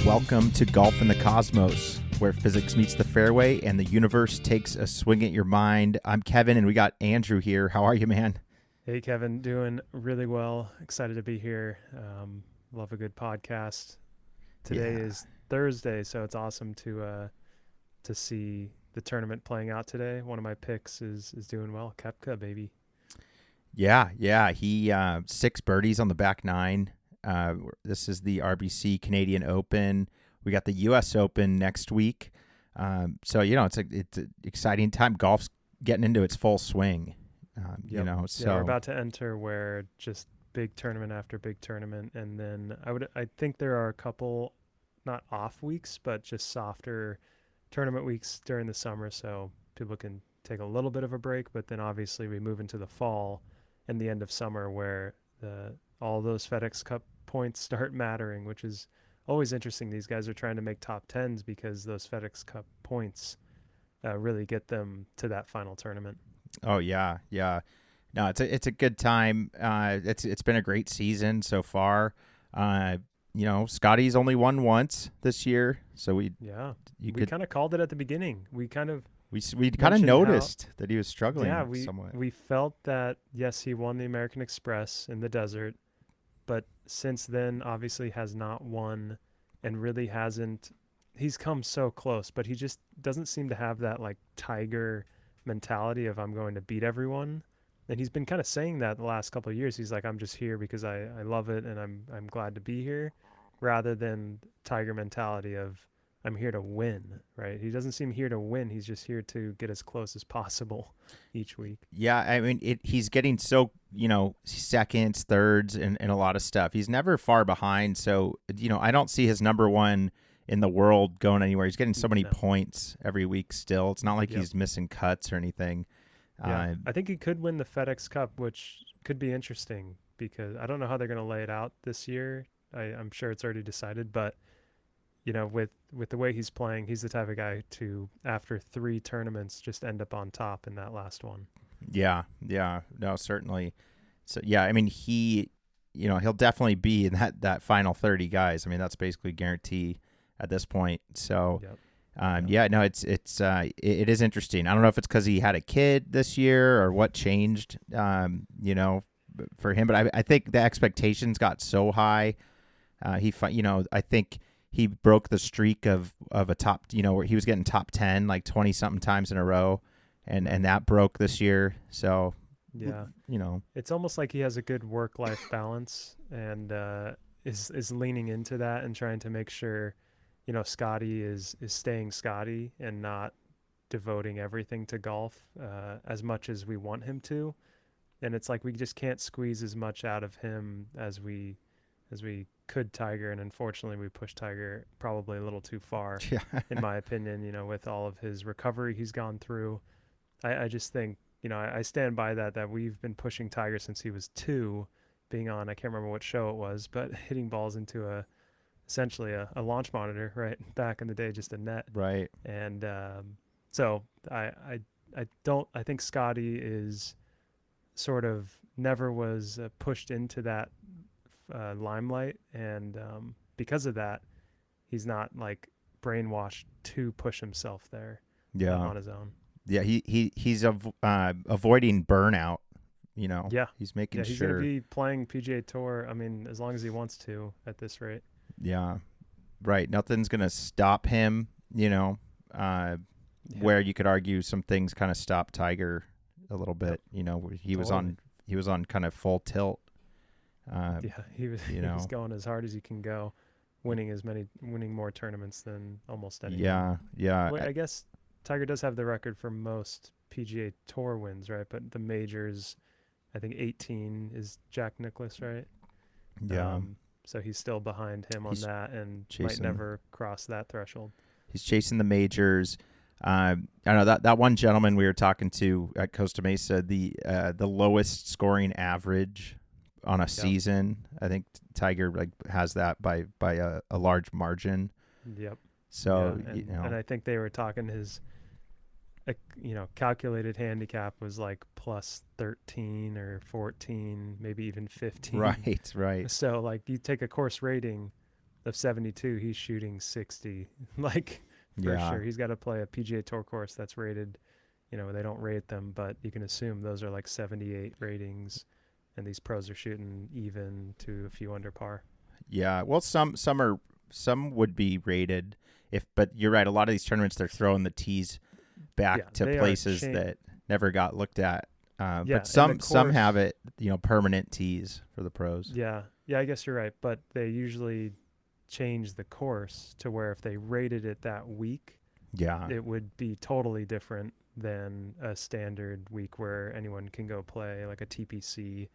Welcome to Golf in the Cosmos, where physics meets the fairway and the universe takes a swing at your mind. I'm Kevin, and we got Andrew here. How are you, man? Hey, Kevin, doing really well. Excited to be here. Love a good podcast. Today is Thursday, so it's awesome to see the tournament playing out today. One of my picks is doing well. Koepka, baby. Yeah. He 6 birdies on the back nine. This is the RBC Canadian Open. We got the U.S. Open next week. So it's an exciting time. Golf's getting into its full swing. Yep. Yeah, we're about to enter where just big tournament after big tournament, and then I think there are a couple, not off weeks, but just softer tournament weeks during the summer, so people can take a little bit of a break. But then obviously we move into the fall and the end of summer where all those FedEx Cup points start mattering, which is always interesting. These guys are trying to make top tens because those FedEx Cup points really get them to that final tournament. Oh yeah. No, it's a good time. It's been a great season so far. Scotty's only won once this year, so we kind of called it at the beginning. We kind of noticed that he was struggling. Yeah, somewhat. we felt that yes, he won the American Express in the desert, but since then obviously has not won, and really hasn't. He's come so close, but he just doesn't seem to have that like Tiger mentality of I'm going to beat everyone. And he's been kind of saying that the last couple of years. He's like, I'm just here because I love it and I'm glad to be here, rather than Tiger mentality of I'm here to win, right? He doesn't seem here to win. He's just here to get as close as possible each week. Yeah, I mean, he's getting so, seconds, thirds, and a lot of stuff. He's never far behind. So, I don't see his number one in the world going anywhere. He's getting so many points every week still. It's not like he's missing cuts or anything. Yeah. I think he could win the FedEx Cup, which could be interesting because I don't know how they're going to lay it out this year. I'm sure it's already decided, but with the way he's playing, he's the type of guy to, after 3 tournaments, just end up on top in that last one. Yeah, no, certainly. So yeah, I mean, he'll definitely be in that final 30 guys. I mean, that's basically guarantee at this point. So, it is interesting. I don't know if it's because he had a kid this year or what changed, for him. But I think the expectations got so high. I think he broke the streak of a top, where he was getting top 10 like 20 something times in a row, and that broke this year. So yeah, it's almost like he has a good work-life balance and is leaning into that and trying to make sure Scotty is staying Scotty and not devoting everything to golf as much as we want him to. And it's like we just can't squeeze as much out of him as we could Tiger, and unfortunately we pushed Tiger probably a little too far, in my opinion, with all of his recovery he's gone through. I just think, I stand by that we've been pushing Tiger since he was 2, being on, I can't remember what show it was, but hitting balls into essentially a launch monitor, right? Back in the day, just a net. Right. And so I think Scotty is sort of never was pushed into that limelight, and because of that, he's not like brainwashed to push himself there on his own. Yeah, he's avoiding burnout. He's making he's sure going to be playing PGA Tour. I mean, as long as he wants to at this rate. Yeah, right. Nothing's going to stop him, where you could argue some things kind of stopped Tiger a little bit. He was on kind of full tilt. He was going as hard as he can go, winning more tournaments than almost anyone. Yeah. Well, I guess Tiger does have the record for most PGA Tour wins, right? But the majors, I think 18 is Jack Nicklaus, right? Yeah. So he's still behind him on that, and might never cross that threshold. He's chasing the majors. I know that one gentleman we were talking to at Costa Mesa, the lowest scoring average on a season. I think Tiger has that by a large margin. Yep. So and I think they were talking his calculated handicap was like plus 13 or 14, maybe even 15. Right. So like you take a course rating of 72, he's shooting 60, like for sure. He's got to play a PGA Tour course that's rated, they don't rate them, but you can assume those are like 78 ratings, and these pros are shooting even to a few under par. Yeah, well, some would be rated, but you're right. A lot of these tournaments, they're throwing the tees back to places that never got looked at. But some have it, permanent tees for the pros. Yeah, I guess you're right. But they usually change the course to where if they rated it that week, it would be totally different than a standard week where anyone can go play, like a TPC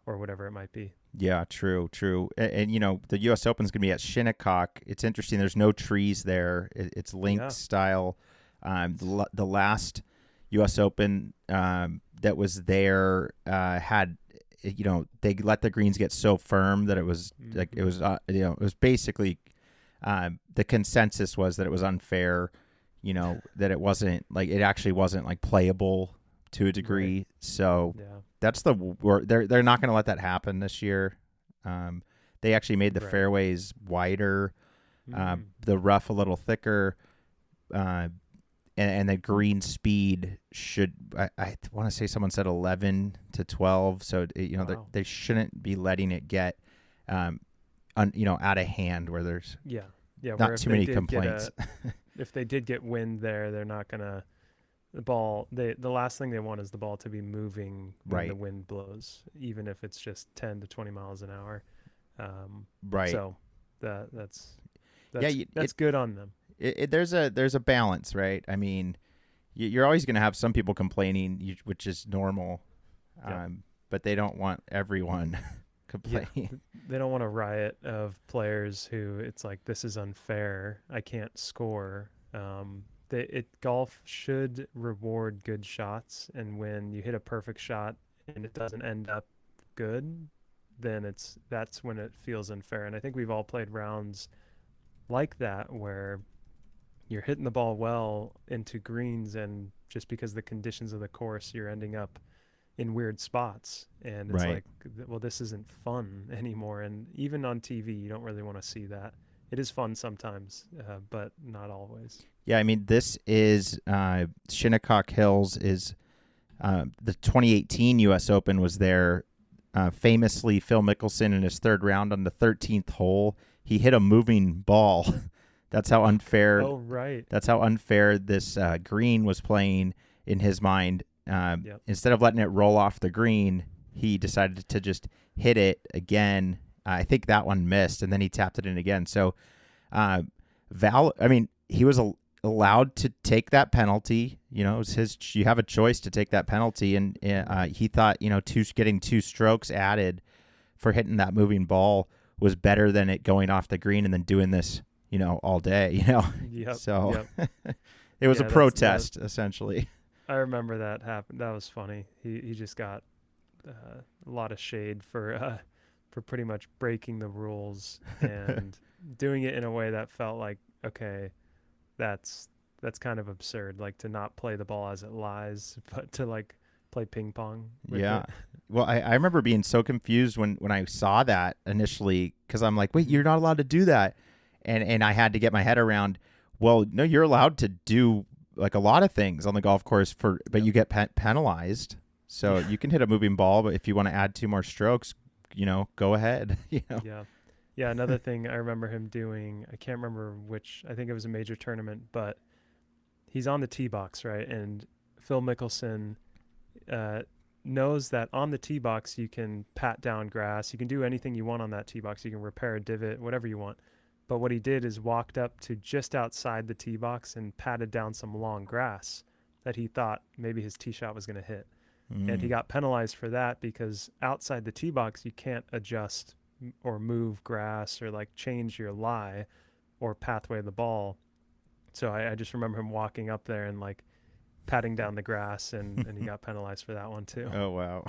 or whatever it might be. Yeah, true. And the U.S. Open's going to be at Shinnecock. It's interesting. There's no trees there. It's link style. The last U.S. Open that was there had, they let the greens get so firm that it was like it was basically the consensus was that it was unfair. That it wasn't like it actually wasn't like playable to a degree. Right. So that's they're not going to let that happen this year. They actually made the fairways wider, the rough a little thicker, and the green speed should, I want to say someone said 11 to 12. So, they shouldn't be letting it get, out of hand where there's not too many complaints. If they did get wind there, they're not going to, the last thing they want is the ball to be moving when the wind blows, even if it's just 10 to 20 miles an hour. So that's good on them. There's a balance, right? I mean, you're always going to have some people complaining, which is normal, but they don't want everyone complaining. Yeah. They don't want a riot of players who it's like, this is unfair, I can't score. Golf should reward good shots, and when you hit a perfect shot and it doesn't end up good, then that's when it feels unfair. And I think we've all played rounds like that where you're hitting the ball well into greens, and just because of the conditions of the course, you're ending up in weird spots, and it's like, well, this isn't fun anymore. And even on TV, you don't really want to see that. It is fun sometimes, but not always. Yeah, I mean, this is Shinnecock Hills is the 2018 U.S. Open was there. Famously, Phil Mickelson in his third round on the 13th hole, he hit a moving ball. That's how unfair. Oh, right. That's how unfair this green was playing in his mind. Instead of letting it roll off the green, he decided to just hit it again. I think that one missed, and then he tapped it in again. So, he was allowed to take that penalty. It was you have a choice to take that penalty, and he thought, getting 2 strokes added for hitting that moving ball was better than it going off the green and then doing this, all day. So it was a protest essentially. I remember that happened. That was funny. He just got a lot of shade for pretty much breaking the rules and doing it in a way that felt like, okay, that's kind of absurd, like to not play the ball as it lies, but to like play ping pong with it. Well, I remember being so confused when I saw that initially, because I'm like, wait, you're not allowed to do that. And I had to get my head around, well, no, you're allowed to do like a lot of things on the golf course but you get penalized. So you can hit a moving ball, but if you want to add 2 more strokes, go ahead. Yeah. Another thing I remember him doing, I can't remember which, I think it was a major tournament, but he's on the tee box, right? And Phil Mickelson knows that on the tee box, you can pat down grass. You can do anything you want on that tee box. You can repair a divot, whatever you want. But what he did is walked up to just outside the tee box and patted down some long grass that he thought maybe his tee shot was going to hit. And he got penalized for that, because outside the tee box, you can't adjust or move grass or like change your lie or pathway of the ball. So I just remember him walking up there and like patting down the grass, and he got penalized for that one too. Oh, wow.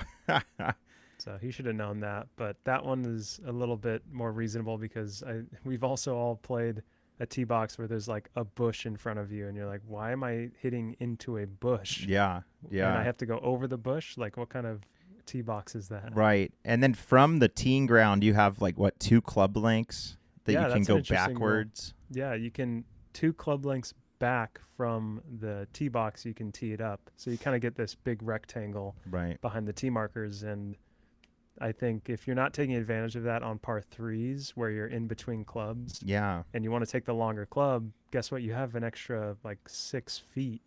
So he should have known that. But that one is a little bit more reasonable, because we've also all played a tee box where there's like a bush in front of you, and you're like, why am I hitting into a bush? Yeah. And I have to go over the bush? Like, what kind of tee box is that? Right. And then from the teeing ground, you have like, 2 club lengths? that you can that's an go interesting rule. backwards. Yeah, you can 2 club lengths back from the tee box, you can tee it up. So you kind of get this big rectangle Right. behind the tee markers. And I think if you're not taking advantage of that on par threes where you're in between clubs Yeah. and you want to take the longer club, guess what? You have an extra like 6 feet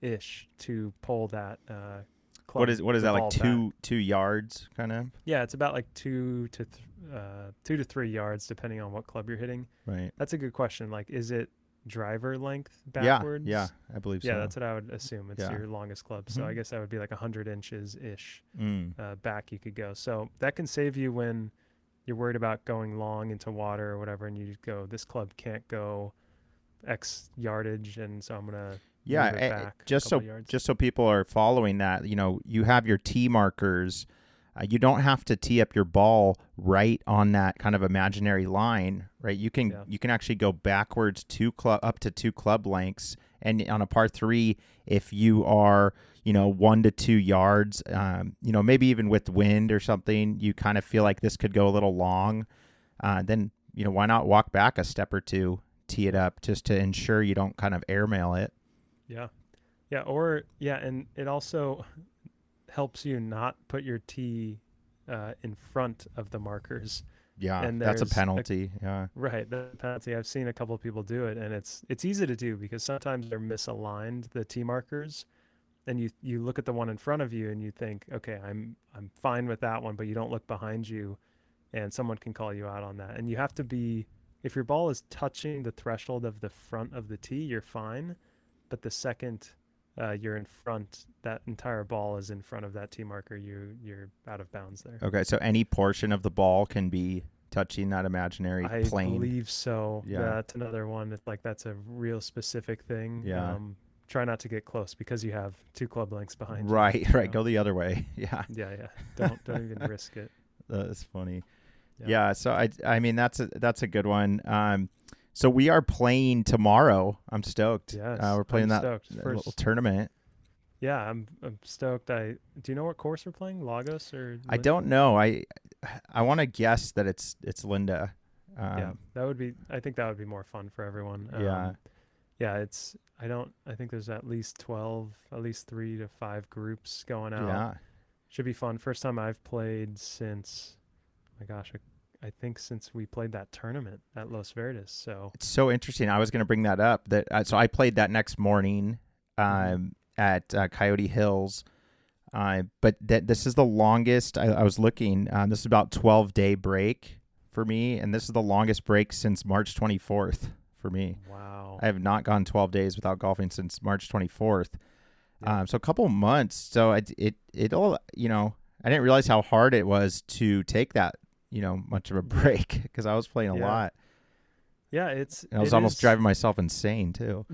ish to pull that club. What is the that, like ball back. 2 yards kind of? Yeah, it's about like 2 to 3 yards depending on what club you're hitting. Right. That's a good question. Like, is it driver length Yeah. backwards? Yeah. I believe Yeah, so. that's what I would assume. It's Yeah. your longest club. So I Mhm. guess that would be like 100 inches ish Mm. back you could go. So that can save you when you're worried about going long into water or whatever, and you just go, this club can't go X yardage, and so I'm gonna Yeah, move it back a just couple yards. so people are following that, you have your tee markers. You don't have to tee up your ball right on that kind of imaginary line, right? You can actually go backwards up to 2 club lengths, and on a par 3, if you are 1 to 2 yards, maybe even with wind or something, you kind of feel like this could go a little long. Then why not walk back a step or two, tee it up just to ensure you don't kind of airmail it. Yeah, and it also helps you not put your tee in front of the markers. Yeah, and that's a penalty. Yeah, right. The penalty. I've seen a couple of people do it, and it's easy to do because sometimes they're misaligned, the tee markers, and you look at the one in front of you and you think, okay, I'm fine with that one, but you don't look behind you, and someone can call you out on that. And you have to be, if your ball is touching the threshold of the front of the tee, you're fine, but the second you're in front, that entire ball is in front of that tee marker, you're out of bounds there. Okay, so any portion of the ball can be touching that imaginary plane. I believe so. Yeah. That's another one. It's like that's a real specific thing. Yeah. Try not to get close because you have 2 club lengths behind you. Right. Go the other way. Yeah. Yeah. Don't even risk it. That's funny. Yeah. So I mean that's a good one. So we are playing tomorrow. I'm stoked. Yes, we're playing that little tournament. Yeah, I'm stoked. Do you know what course we're playing? Lagos or? I don't know. I want to guess that it's Linda. Yeah, that would be. I think that would be more fun for everyone. Yeah. I think there's at least 3 to 5 groups going out. Yeah. Should be fun. First time I've played since, oh my gosh, I think since we played that tournament at Los Verdes. So it's so interesting. I was going to bring that up. So I played that next morning at Coyote Hills. But this is the longest. I was looking. This is about 12-day break for me, and this is the longest break since March 24th for me. Wow. I have not gone 12 days without golfing since March 24th. Yeah. So a couple months. So it'll I didn't realize how hard it was to take that much of a break because I was playing a lot. Yeah, I was almost driving myself insane too.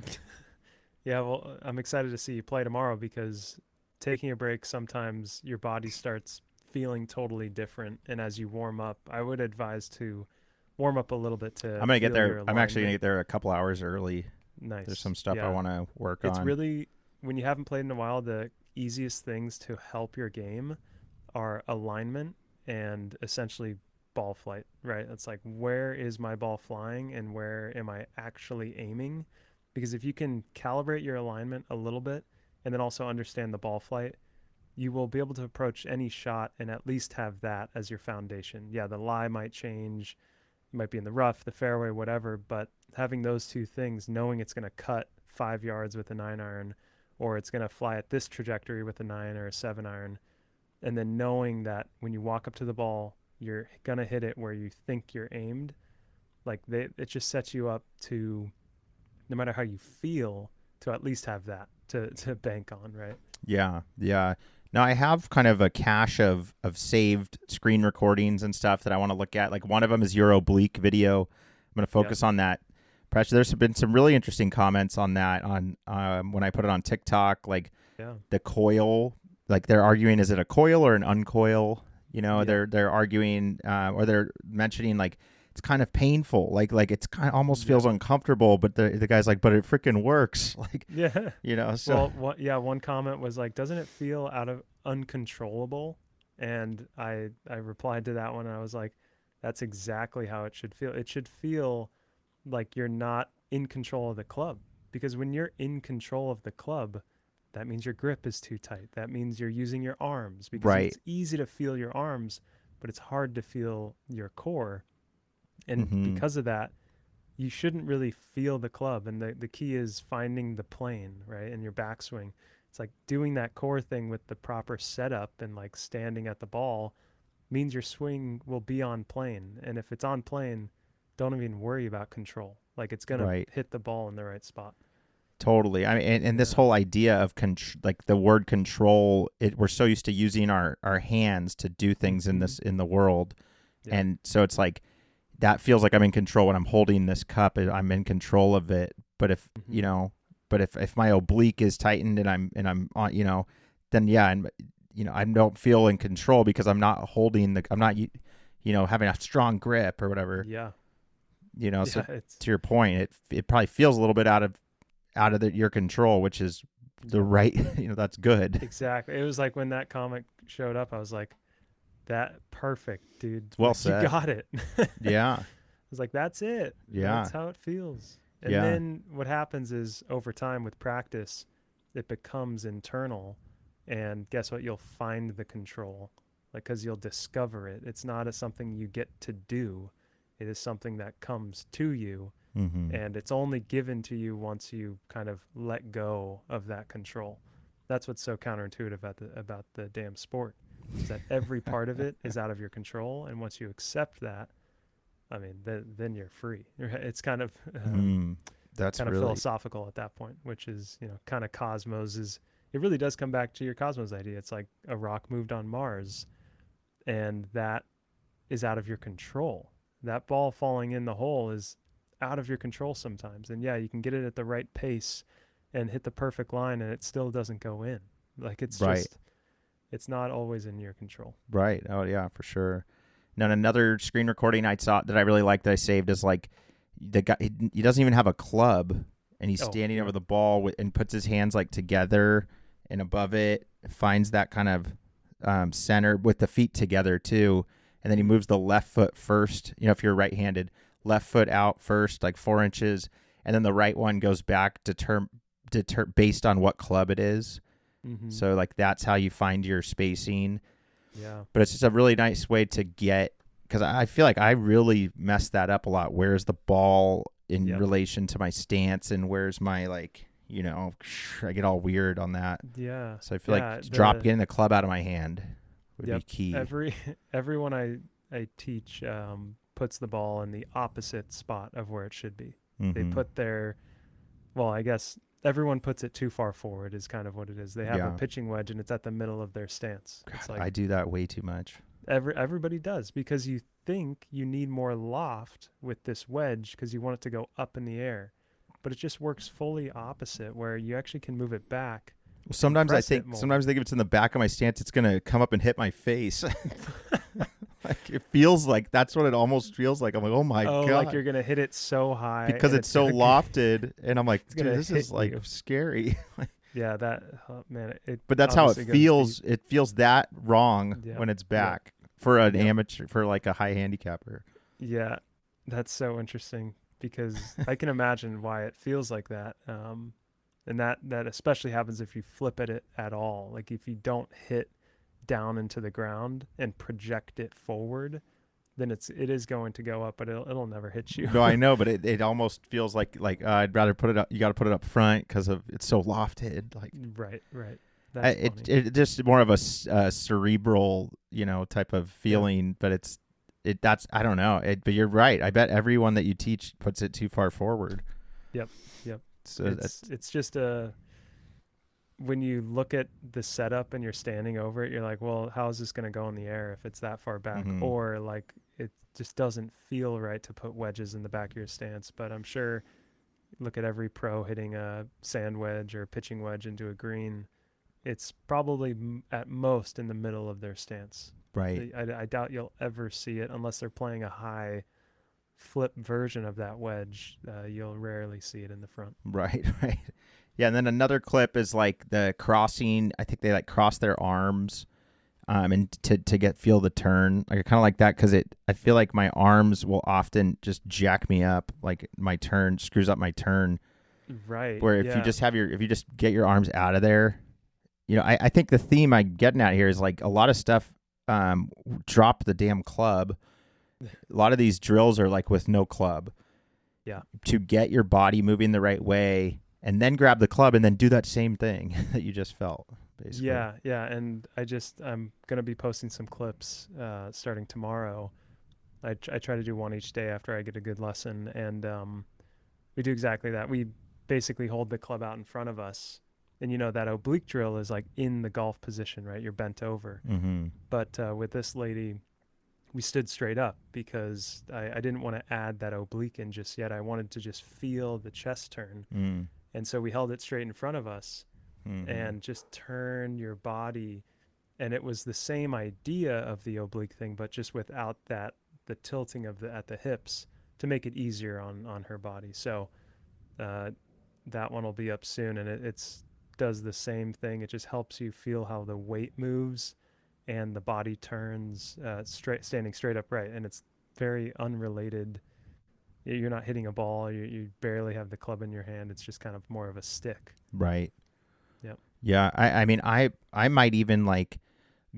Yeah, well, I'm excited to see you play tomorrow because taking a break, sometimes your body starts feeling totally different. And as you warm up, I would advise to warm up a little bit to I'm going to get there. I'm actually going to get there a couple hours early. Nice. There's some stuff I want to work on. It's really, when you haven't played in a while, the easiest things to help your game are alignment and essentially ball flight, right? It's like, where is my ball flying and where am I actually aiming? Because if you can calibrate your alignment a little bit and then also understand the ball flight, you will be able to approach any shot and at least have that as your foundation. Yeah, the lie might change. You might be in the rough, the fairway, whatever, but having those two things, knowing it's going to cut 5 yards with a 9-iron or it's going to fly at this trajectory with a 9 or a 7-iron, and then knowing that when you walk up to the ball, you're going to hit it where you think you're aimed, like it just sets you up to, no matter how you feel, to at least have that to bank on, right? Yeah. Now I have kind of a cache of saved screen recordings and stuff that I want to look at. Like one of them is your oblique video. I'm going to focus on that. Pressure. There's been some really interesting comments on that on when I put it on TikTok, like the coil, like they're arguing, is it a coil or an uncoil? They're arguing or they're mentioning like it's kind of painful, like it's kind of almost feels uncomfortable, but the guy's like, but it freaking works, like So one comment was like, doesn't it feel uncontrollable? And I replied to that one. And I was like, That's exactly how it should feel. It should feel like you're not in control of the club, because when you're in control of the club, that means your grip is too tight. That means you're using your arms, because Right. it's easy to feel your arms, but it's hard to feel your core. And Mm-hmm. because of that, you shouldn't really feel the club. And the key is finding the plane, right? And your backswing. It's like doing that core thing with the proper setup and like standing at the ball means your swing will be on plane. And if it's on plane, don't even worry about control. Like it's going to Right. hit the ball in the right spot. Totally. I mean, and this Yeah. whole idea of like the word control, we're so used to using our hands to do things in the world. Yep. And so it's like, that feels like I'm in control when I'm holding this cup. I'm in control of it. But if if my oblique is tightened and I'm on, then yeah, and I don't feel in control because I'm not holding I'm not having a strong grip or whatever. Yeah. So It's to your point, it probably feels a little bit out of your control, which is the right. That's good. exactly. It was like when that comic showed up, I was like, that perfect, dude. It's well Like, you said. got it. Yeah. I was like, that's it. Yeah. That's how it feels. And Yeah. then what happens is over time with practice, it becomes internal. And guess what? You'll find the control, like, because you'll discover it. It's not something you get to do, it is something that comes to you. Mm-hmm. And it's only given to you once you kind of let go of that control. That's what's so counterintuitive about the damn sport, is that every part of it is out of your control. And once you accept that, I mean, then you're free. It's kind of That's kind of really philosophical at that point, which is, kind of Cosmos is. It really does come back to your Cosmos idea. It's like a rock moved on Mars, and that is out of your control. That ball falling in the hole is out of your control sometimes. And yeah, you can get it at the right pace and hit the perfect line, and it still doesn't go in. Like it's right. just, it's not always in your control. Right. Oh yeah, for sure. Now another screen recording I saw that I really liked that I saved is like the guy. He doesn't even have a club, and he's standing over the ball and puts his hands like together and above it. Finds that kind of center with the feet together too, and then he moves the left foot first. If you're right-handed, left foot out first, like 4 inches, and then the right one goes back based on what club it is. Mm-hmm. So like that's how you find your spacing. Yeah. But it's just a really nice way to get, because I feel like I really messed that up a lot. Where's the ball in relation to my stance, and where's my I get all weird on that. Yeah. So I feel like getting the club out of my hand would be key. Everyone I teach puts the ball in the opposite spot of where it should be. Mm-hmm. They put I guess everyone puts it too far forward is kind of what it is. They have a pitching wedge and it's at the middle of their stance. God, it's like I do that way too much. Everybody does, because you think you need more loft with this wedge because you want it to go up in the air, but it just works fully opposite, where you actually can move it back. Sometimes I think if it's in the back of my stance, it's gonna come up and hit my face. Like it feels like that's what it almost feels like. I'm like, oh my god, like you're gonna hit it so high because it's so lofted, and I'm like, dude, this is like scary. Yeah, that man. But that's how it feels. It feels that wrong when it's back for an amateur, for like a high handicapper. Yeah, that's so interesting, because I can imagine why it feels like that. And that especially happens if you flip it at all. Like if you don't hit down into the ground and project it forward, then it is going to go up, but it'll never hit you. No, I know, but it almost feels like I'd rather put it up. You got to put it up front because it's so lofted. Like right. That's funny. It just more of a cerebral, type of feeling. But that's I don't know. But you're right. I bet everyone that you teach puts it too far forward. Yep. So it's just when you look at the setup and you're standing over it, you're like, well, how is this going to go in the air if it's that far back? Mm-hmm. Or like it just doesn't feel right to put wedges in the back of your stance. But I'm sure, look at every pro hitting a sand wedge or a pitching wedge into a green. It's probably at most in the middle of their stance. Right. I doubt you'll ever see it unless they're playing a high flip version of that wedge. You'll rarely see it in the front. Right. Yeah, and then another clip is like the crossing. I think they like cross their arms and to feel the turn. Like I kind of like that because I feel like my arms will often just jack me up. Like my turn screws up my turn. Right. Where if you just get your arms out of there, I think the theme I'm getting at here is like a lot of stuff. Drop the damn club. A lot of these drills are like with no club. Yeah. To get your body moving the right way, and then grab the club and then do that same thing that you just felt. Basically. Yeah. And I'm going to be posting some clips starting tomorrow. I try to do one each day after I get a good lesson. And we do exactly that. We basically hold the club out in front of us. And that oblique drill is like in the golf position, right? You're bent over. Mm-hmm. But with this lady, we stood straight up because I didn't want to add that oblique in just yet. I wanted to just feel the chest turn. Mm. And so we held it straight in front of us. Mm-hmm. And just turn your body. And it was the same idea of the oblique thing, but just without the tilting at the hips to make it easier on her body. So that one will be up soon, and it's does the same thing. It just helps you feel how the weight moves and the body turns standing straight upright, and it's very unrelated. You're not hitting a ball. You barely have the club in your hand. It's just kind of more of a stick. Right. Yep. Yeah. I mean, I might even like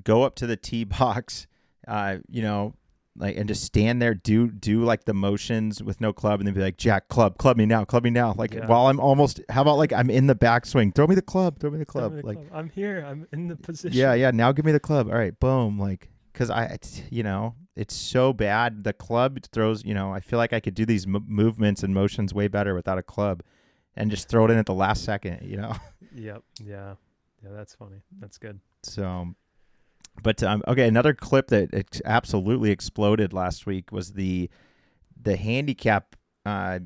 go up to the tee box, like, and just stand there, do like the motions with no club, and then be like, Jack, club me now. Like while I'm almost, how about like I'm in the backswing, throw me the club. Like I'm here, I'm in the position. Yeah. Now give me the club. All right, boom. Like, cause it's so bad. The club throws, I feel like I could do these movements and motions way better without a club and just throw it in at the last second, Yep. Yeah. That's funny. That's good. So, but okay, another clip that absolutely exploded last week was the handicap. The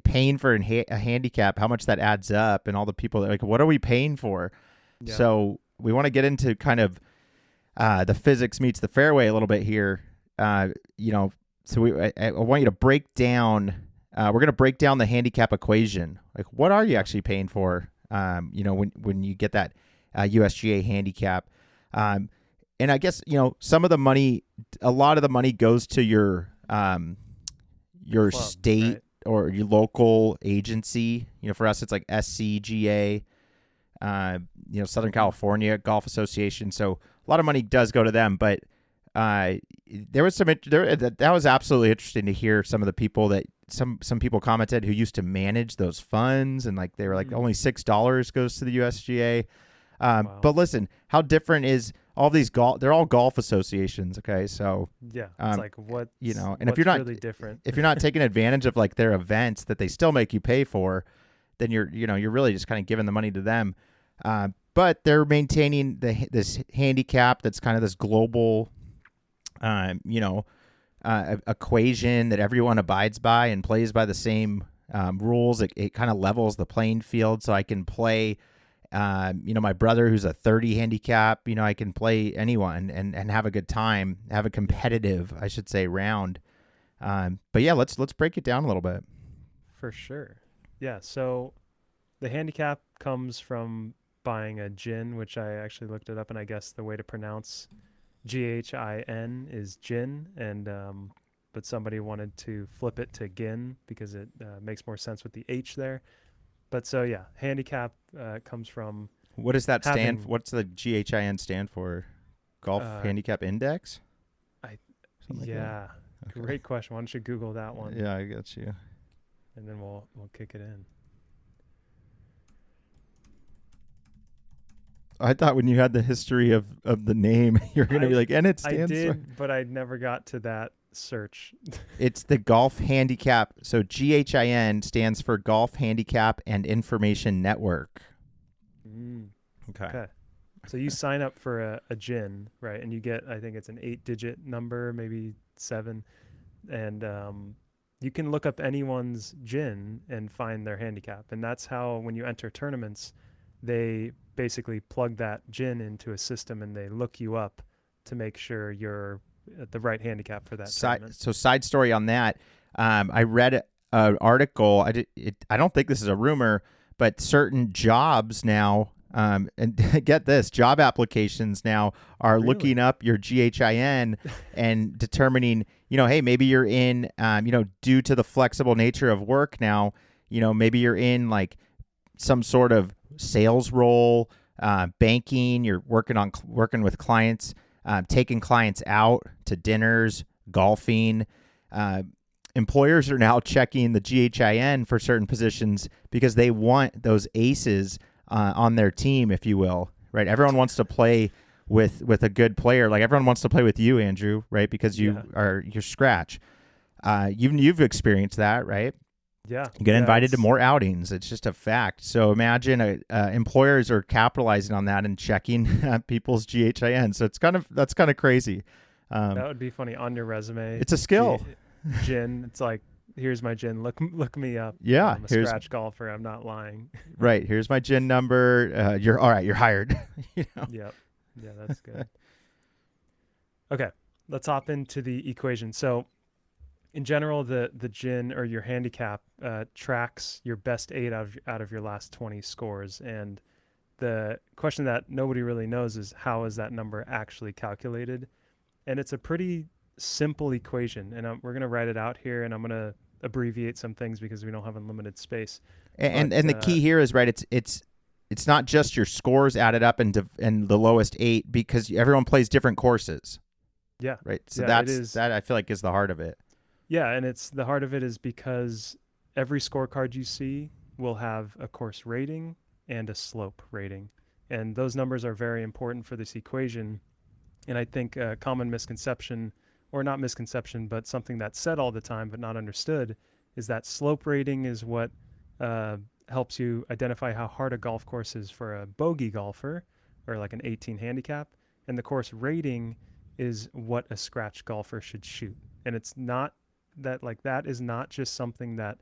paying for a handicap, how much that adds up, and all the people that like, what are we paying for? Yeah. So we want to get into kind of the physics meets the fairway a little bit here. So I want you to break down. We're going to break down the handicap equation. Like, what are you actually paying for? When you get that USGA handicap, and I guess some of the money, a lot of the money goes to your club, state, right, or your local agency. For us, it's like SCGA, Southern California Golf Association. So a lot of money does go to them, but there was that was absolutely interesting to hear some of the people that some people commented who used to manage those funds, and like they were like only $6 goes to the USGA. Wow. But listen, how different is all these they're all golf associations. Okay. So yeah, it's like what, and if you're not really different, if you're not taking advantage of like their events that they still make you pay for, then you're really just kind of giving the money to them. But they're maintaining this handicap that's kind of this global, equation that everyone abides by and plays by the same rules. It kind of levels the playing field, so I can play. My brother who's a 30 handicap, I can play anyone and have a good time, have a competitive, I should say, round. But yeah, let's break it down a little bit. For sure. Yeah. So the handicap comes from buying a GHIN, which I actually looked it up, and I guess the way to pronounce GHIN is GHIN, and but somebody wanted to flip it to GHIN because it makes more sense with the H there. But so yeah, handicap comes from. What does that stand for? What's the GHIN stand for? Golf Handicap Index? Yeah, okay. Great question. Why don't you Google that one? Yeah, I got you. And then we'll kick it in. I thought when you had the history of the name, you're going to be like, and it stands for. I did, but I never got to that search. It's the Golf Handicap. So GHIN stands for Golf Handicap and Information Network. Okay. So you sign up for a GHIN, right? And you get, I think it's an 8-digit number, maybe 7. And you can look up anyone's GHIN and find their handicap. And that's how, when you enter tournaments, they basically plug that GHIN into a system and they look you up to make sure you're at the right handicap for that tournament. So side story on that, I read an article. I don't think this is a rumor, but certain jobs now, And get this, job applications now are Really? looking up your GHIN and determining, hey, maybe you're in, due to the flexible nature of work now, maybe you're in like some sort of sales role, banking, you're working with clients, taking clients out to dinners, golfing. Employers are now checking the GHIN for certain positions because they want those aces on their team, if you will, right? Everyone wants to play with a good player. Like everyone wants to play with you, Andrew, right? Because you're scratch. You've experienced that, right? Yeah. You get invited to more outings. It's just a fact. So imagine employers are capitalizing on that and checking people's GHIN. So that's kind of crazy. That would be funny on your resume. It's a skill. GHIN. It's like, here's my GHIN. Look me up. Yeah, I'm a scratch golfer. I'm not lying. Right. Here's my GHIN number. You're all right. You're hired. Yep. Yeah, that's good. Okay, let's hop into the equation. So, in general, the GHIN or your handicap tracks your best 8 out of your last 20 scores. And the question that nobody really knows is, how is that number actually calculated? And it's a pretty simple equation. And we're going to write it out here, and I'm going to abbreviate some things because we don't have unlimited space. And the key here is, right, it's not just your scores added up and the lowest 8, because everyone plays different courses. Yeah. Right. So that I feel like is the heart of it. Yeah, and it's the heart of it is because every scorecard you see will have a course rating and a slope rating. And those numbers are very important for this equation. And I think a common misconception, or not misconception, but something that's said all the time but not understood, is that slope rating is what helps you identify how hard a golf course is for a bogey golfer or like an 18 handicap. And the course rating is what a scratch golfer should shoot. And it's not that is not just something that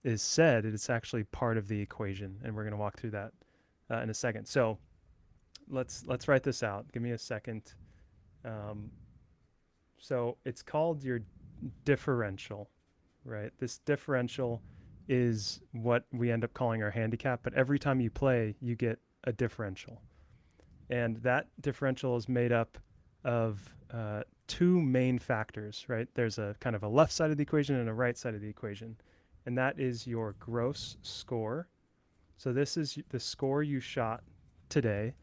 is said. It's actually part of the equation, and we're going to walk through that in a second. So let's write this out. Give me a second. So it's called your differential, right? This differential is what we end up calling our handicap, but every time you play, you get a differential. And that differential is made up of two main factors, right? There's a kind of a left side of the equation and a right side of the equation. And that is your gross score. So this is the score you shot today.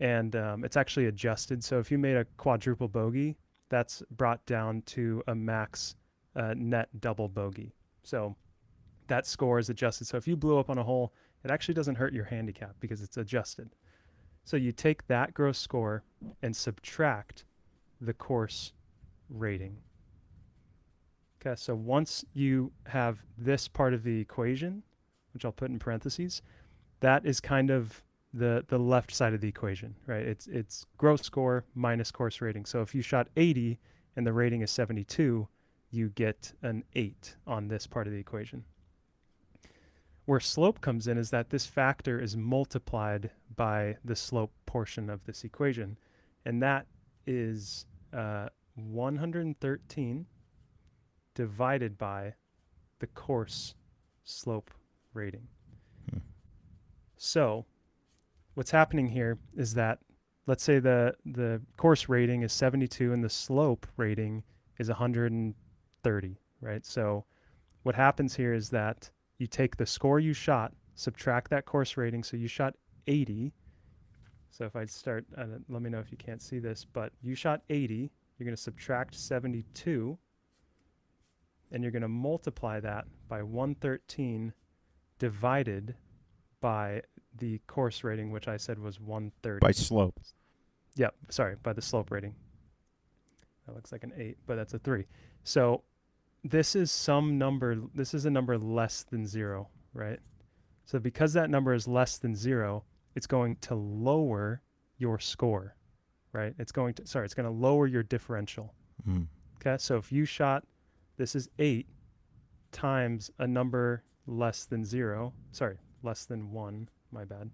And it's actually adjusted. So if you made a quadruple bogey, that's brought down to a max net double bogey. So that score is adjusted. So if you blew up on a hole, it actually doesn't hurt your handicap because it's adjusted. So you take that gross score and subtract the course rating. Okay, so once you have this part of the equation, which I'll put in parentheses, that is kind of the left side of the equation, right? It's gross score minus course rating. So if you shot 80 and the rating is 72, you get an 8 on this part of the equation. Where slope comes in is that this factor is multiplied by the slope portion of this equation, and that is 113 divided by the course slope rating. So what's happening here is that, let's say the course rating is 72 and the slope rating is 130, right? So what happens here is that you take the score you shot, subtract that course rating. So you shot 80. So if I start, let me know if you can't see this, but you shot 80, you're going to subtract 72, and you're going to multiply that by 113 divided by the course rating, which I said was 130. By slope. Yeah, sorry, by the slope rating. That looks like an 8, but that's a 3. So this is some number, this is a number less than 0, right? So because that number is less than 0, it's going to lower your score, right? It's going to lower your differential. Okay, so if you shot, this is 8 times a number less than 1, my bad.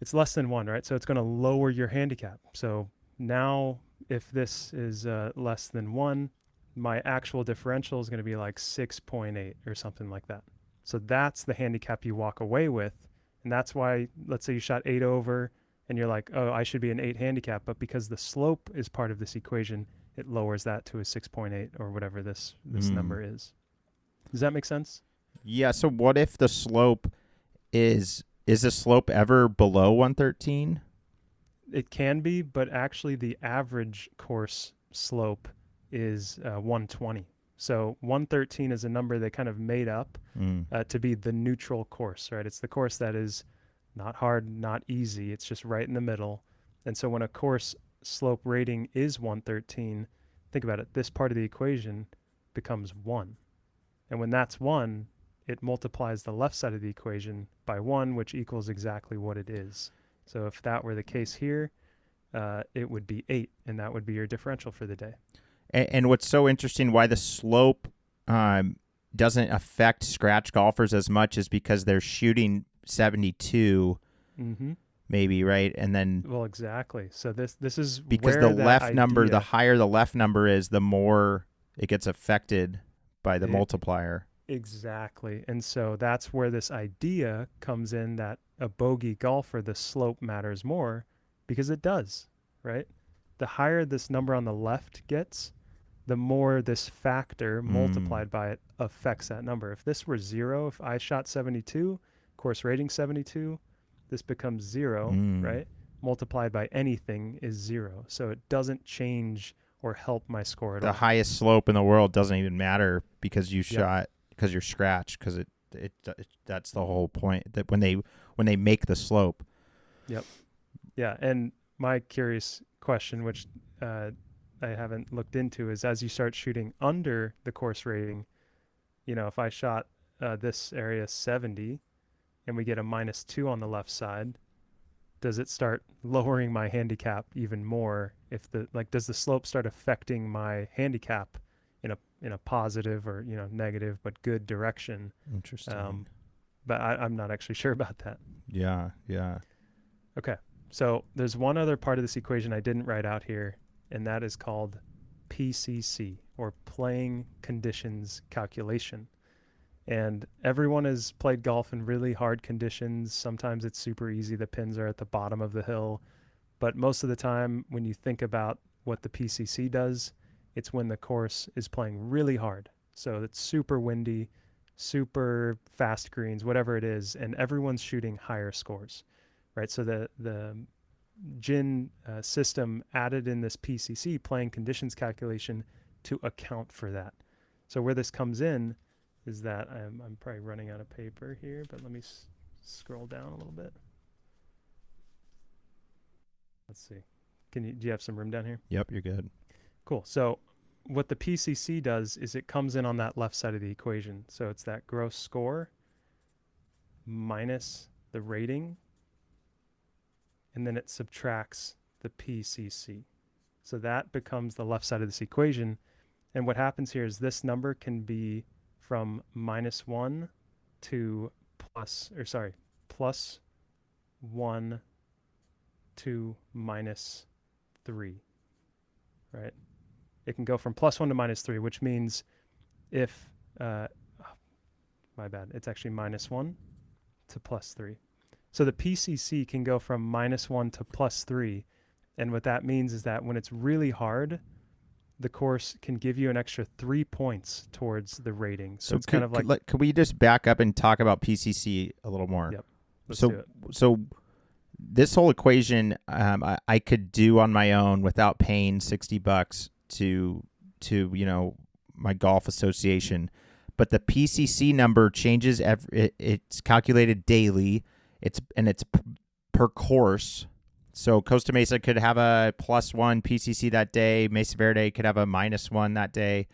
It's less than 1, right? So it's going to lower your handicap. So now if this is less than 1, my actual differential is going to be like 6.8 or something like that. So that's the handicap you walk away with And that's why, let's say you shot 8 over and you're like, oh, I should be an 8 handicap. But because the slope is part of this equation, it lowers that to a 6.8 or whatever this number is. Does that make sense? Yeah. So what if the slope is the slope ever below 113? It can be, but actually the average course slope is 120. So 113 is a number they kind of made up to be the neutral course, right? It's the course that is not hard, not easy. It's just right in the middle. And so when a course slope rating is 113, think about it. This part of the equation becomes 1. And when that's 1, it multiplies the left side of the equation by 1, which equals exactly what it is. So if that were the case here, it would be 8, and that would be your differential for the day. And what's so interesting, why the slope doesn't affect scratch golfers as much, is because they're shooting 72, maybe, right? And then exactly. So this is because where the left number, the higher the left number is, the more it gets affected by the multiplier. Exactly. And so that's where this idea comes in that a bogey golfer, the slope matters more, because it does, right? The higher this number on the left gets, the more this factor multiplied by it affects that number. If this were 0, if I shot 72, course rating 72, this becomes 0, right? Multiplied by anything is 0. So it doesn't change or help my score at all. The highest slope in the world doesn't even matter because you shot, because you're scratched, because it that's the whole point, that when they make the slope. Yep. Yeah, and my curious question, which I haven't looked into, is as you start shooting under the course rating, if I shot this area 70 and we get a -2 on the left side, does it start lowering my handicap even more? Does the slope start affecting my handicap in a positive or negative but good direction? Interesting. But I'm not actually sure about that. Yeah. Okay, so there's one other part of this equation I didn't write out here, and that is called PCC, or playing conditions calculation. And everyone has played golf in really hard conditions. Sometimes it's super easy. The pins are at the bottom of the hill. But most of the time, when you think about what the PCC does, it's when the course is playing really hard. So it's super windy, super fast greens, whatever it is, and everyone's shooting higher scores, right? So the GHIN system added in this PCC, playing conditions calculation, to account for that. So where this comes in is that I'm probably running out of paper here, but let me scroll down a little bit. Let's see. Do you have some room down here? Yep, you're good. Cool. So what the PCC does is it comes in on that left side of the equation. So it's that gross score minus the rating, and then it subtracts the PCC. So that becomes the left side of this equation. And what happens here is this number can be from -1 to +1 to -3, right? It can go from +1 to -3, which means if, my bad, it's actually -1 to +3. So the PCC can go from -1 to +3. And what that means is that when it's really hard, the course can give you an extra 3 points towards the rating. So it's kind of like... Could we just back up and talk about PCC a little more? Yep. Let's do it. So this whole equation I could do on my own without paying $60 to my golf association. But the PCC number changes. It's calculated daily. It's per course. So Costa Mesa could have a +1 PCC that day. Mesa Verde could have a -1 that day.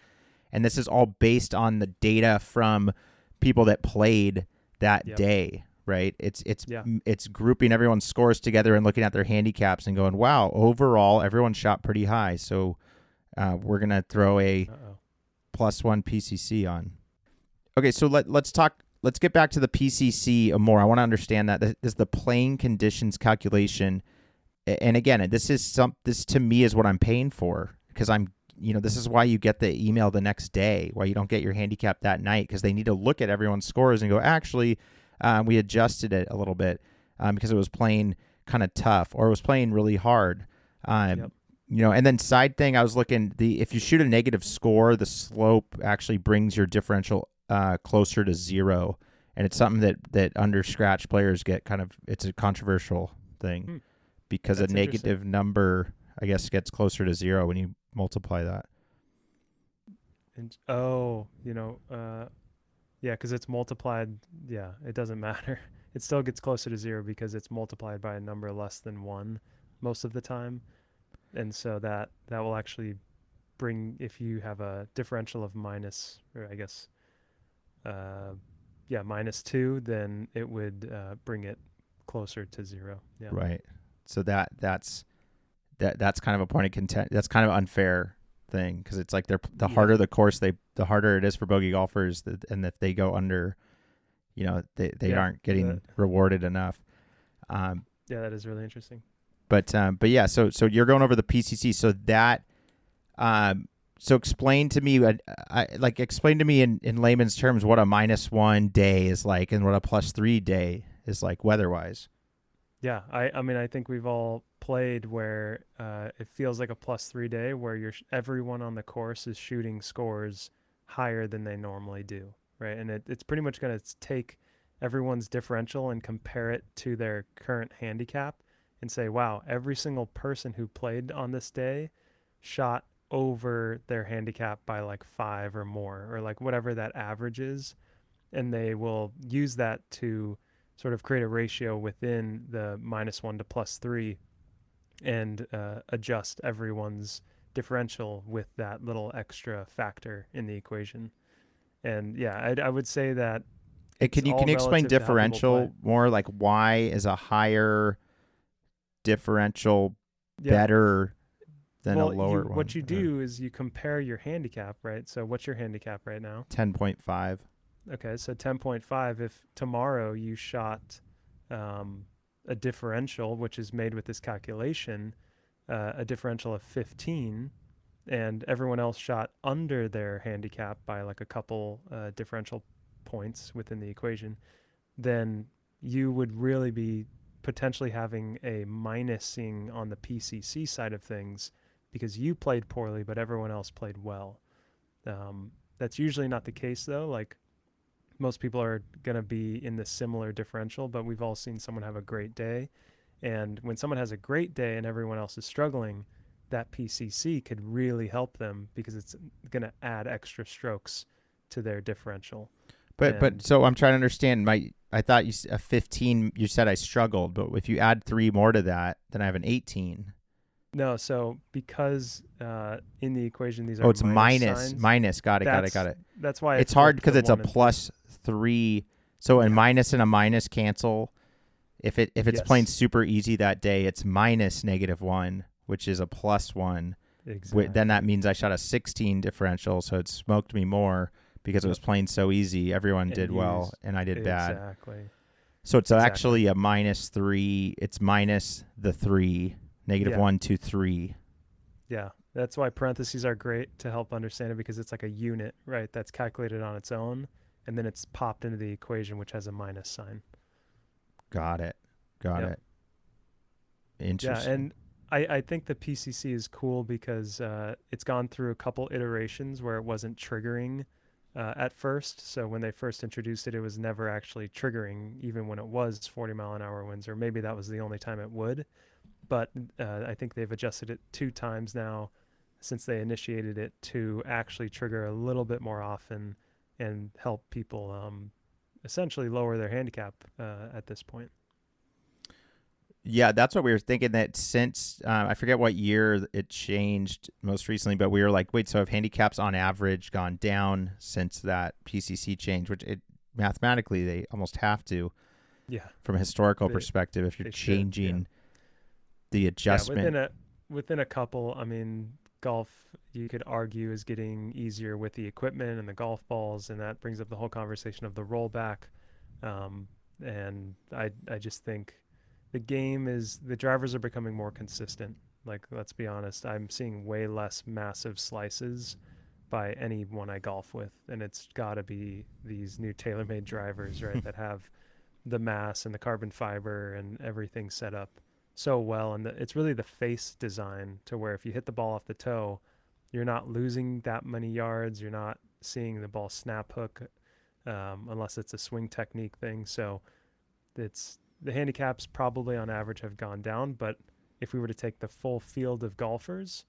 And this is all based on the data from people that played that day, right? It's grouping everyone's scores together and looking at their handicaps and going, wow, overall everyone shot pretty high. So we're going to throw a +1 PCC on. Okay, so let's get back to the PCC more. I want to understand that. This is the playing conditions calculation. And again, this to me is what I'm paying for, because this is why you get the email the next day, why you don't get your handicap that night, because they need to look at everyone's scores and go, actually, we adjusted it a little bit because it was playing kind of tough or it was playing really hard. Yep. And then side thing, I was looking, if you shoot a negative score, the slope actually brings your differential closer to 0. And it's something that under scratch players get it's a controversial thing because a negative number, I guess, gets closer to 0 when you multiply that. And, yeah, because it's multiplied. Yeah, it doesn't matter. It still gets closer to 0 because it's multiplied by a number less than 1 most of the time. And so that will actually bring, if you have a differential of minus, or I guess, -2, then it would bring it closer to 0. Yeah. Right. So that's kind of a point of contention. That's kind of unfair thing because it's like the harder the course, the harder it is for bogey golfers, and if they go under, they aren't getting rewarded enough. Yeah, that is really interesting. But yeah, so you're going over the PCC. So that, so explain to me, explain to me in layman's terms what a -1 day is like and what a +3 day is like weather-wise. Yeah, I mean, I think we've all played where it feels like a +3 day where everyone on the course is shooting scores higher than they normally do, right? And it's pretty much going to take everyone's differential and compare it to their current handicap and say, wow, every single person who played on this day shot over their handicap by like 5 or more, or like whatever that average is. And they will use that to sort of create a ratio within the -1 to +3 and adjust everyone's differential with that little extra factor in the equation. And yeah, I would say that. Can you explain differential more? Like, why is a higher differential better than a lower one? What you do is you compare your handicap, right? So what's your handicap right now? 10.5. Okay, so 10.5. If tomorrow you shot a differential, which is made with this calculation, a differential of 15, and everyone else shot under their handicap by like a couple differential points within the equation, then you would really be potentially having a minusing on the PCC side of things because you played poorly, but everyone else played well. That's usually not the case, though. Like, most people are going to be in the similar differential, but we've all seen someone have a great day. And when someone has a great day and everyone else is struggling, that PCC could really help them because it's going to add extra strokes to their differential. But so I'm trying to understand. I thought a 15. You said I struggled, but if you add 3 more to that, then I have an 18. No, so because in the equation these are it's minus. Got it. That's why it's hard because it's a +3. So a minus and a minus cancel. If it's playing super easy that day, it's -1, which is a +1. Exactly. Then that means I shot a 16 differential, so it smoked me more because it was playing so easy. Everyone did well, and I did bad. Exactly. So it's actually a -3. It's minus the 3, -1 to 3. Yeah, that's why parentheses are great to help understand it because it's like a unit, right? That's calculated on its own, and then it's popped into the equation, which has a minus sign. Got it. Interesting. Yeah, and I think the PCC is cool because it's gone through a couple iterations where it wasn't triggering at first. So when they first introduced it, it was never actually triggering, even when it was 40-mile-an-hour winds, or maybe that was the only time it would. But I think they've adjusted it 2 times now since they initiated it to actually trigger a little bit more often and help people essentially lower their handicap at this point. Yeah, that's what we were thinking, that since I forget what year it changed most recently, but we were like, wait, so have handicaps on average gone down since that PCC change, which mathematically they almost have to, from a historical perspective, if you're changing the adjustment. Yeah, within a couple, I mean, golf, you could argue, is getting easier with the equipment and the golf balls, and that brings up the whole conversation of the rollback. And I just think the drivers are becoming more consistent. Like, let's be honest, I'm seeing way less massive slices by anyone I golf with, and it's got to be these new TaylorMade drivers, right, that have the mass and the carbon fiber and everything set up so well. And it's really the face design to where if you hit the ball off the toe, you're not losing that many yards. You're not seeing the ball snap hook unless it's a swing technique thing. So it's the handicaps probably on average have gone down. But if we were to take the full field of golfers,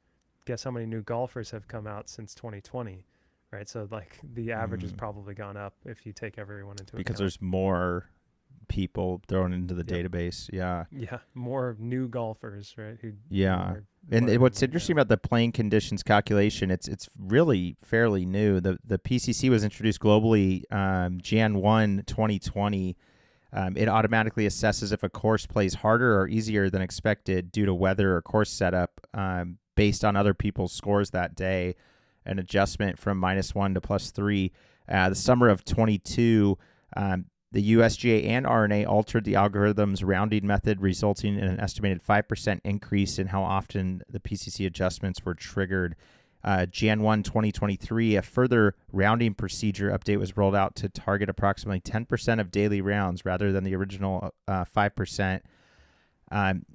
guess how many new golfers have come out since 2020, right? So like the average has probably gone up if you take everyone into account. Because there's more people thrown into the database. Yeah. Yeah. More new golfers, right? And what's interesting about the playing conditions calculation, it's really fairly new. The PCC was introduced globally Jan 1, 2020. It automatically assesses if a course plays harder or easier than expected due to weather or course setup based on other people's scores that day, an adjustment from -1 to +3. The summer of 22, the USGA and RNA altered the algorithm's rounding method, resulting in an estimated 5% increase in how often the PCC adjustments were triggered. Jan 1, 2023, a further rounding procedure update was rolled out to target approximately 10% of daily rounds rather than the original 5%.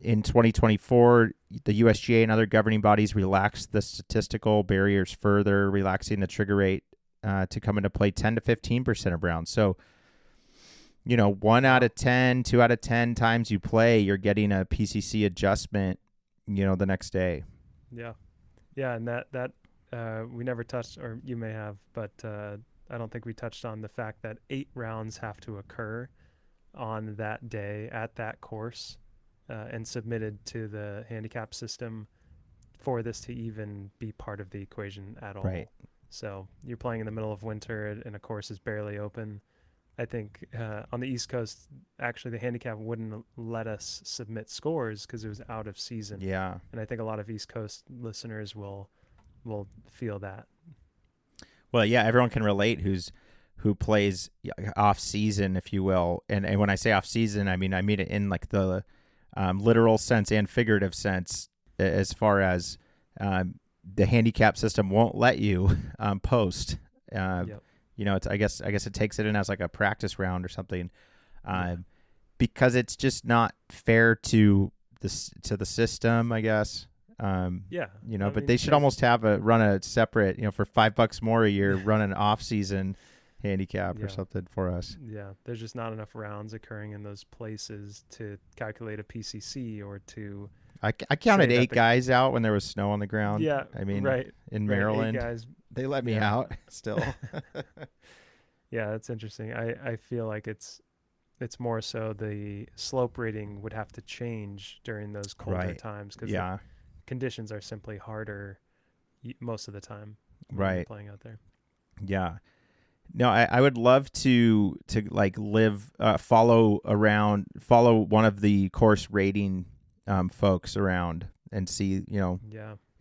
In 2024, the USGA and other governing bodies relaxed the statistical barriers further, relaxing the trigger rate to come into play 10 to 15% of rounds. So, 1 out of 10, 2 out of 10 times you play, you're getting a PCC adjustment, the next day. Yeah. Yeah. And that we never touched, or you may have, but I don't think we touched on the fact that 8 rounds have to occur on that day at that course and submitted to the handicap system for this to even be part of the equation at all. Right. So you're playing in the middle of winter and a course is barely open. I think on the East Coast, actually, the handicap wouldn't let us submit scores because it was out of season. Yeah. And I think a lot of East Coast listeners will feel that. Well, yeah, everyone can relate who plays off season, if you will. And when I say off season, I mean it in like the literal sense and figurative sense, as far as the handicap system won't let you post. Yep. It's I guess it takes it in as like a practice round or something, because it's just not fair to the system, I guess. But they should almost run a separate, for $5 more a year, run an off-season handicap or something for us. Yeah, there's just not enough rounds occurring in those places to calculate a PCC or to. I counted 8 guys out when there was snow on the ground. Yeah, I mean, right. In Maryland, 8 guys. They let me out still. Yeah, that's interesting. I feel like it's more so the slope rating would have to change during those colder times because the conditions are simply harder most of the time. When you're playing out there. Yeah. No, I would love to like follow one of the course rating folks around and see,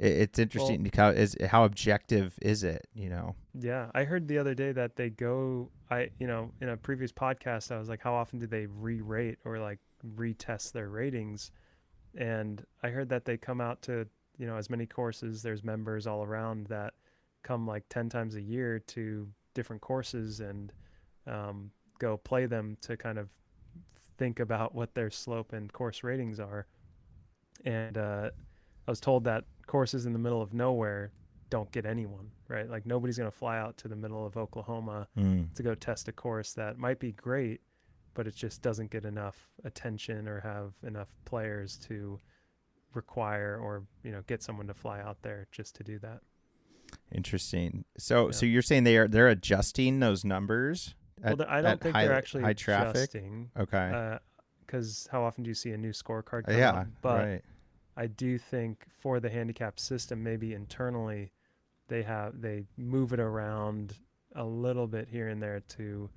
it's interesting. How objective is it, Yeah, I heard the other day that they go, in a previous podcast, I was like, how often do they re-rate or like retest their ratings? And I heard that they come out to, as many courses, there's members all around that come like 10 times a year to different courses and go play them to kind of think about what their slope and course ratings are. And I was told that courses in the middle of nowhere don't get anyone, right? Like nobody's going to fly out to the middle of Oklahoma to go test a course that might be great, but it just doesn't get enough attention or have enough players to require or, get someone to fly out there just to do that. Interesting. So you're saying they're adjusting those numbers? I don't think they're actually high traffic? adjusting. Okay. Because how often do you see a new scorecard come yeah, out? But right. I do think for the handicap system, maybe internally, they move it around a little bit here and there to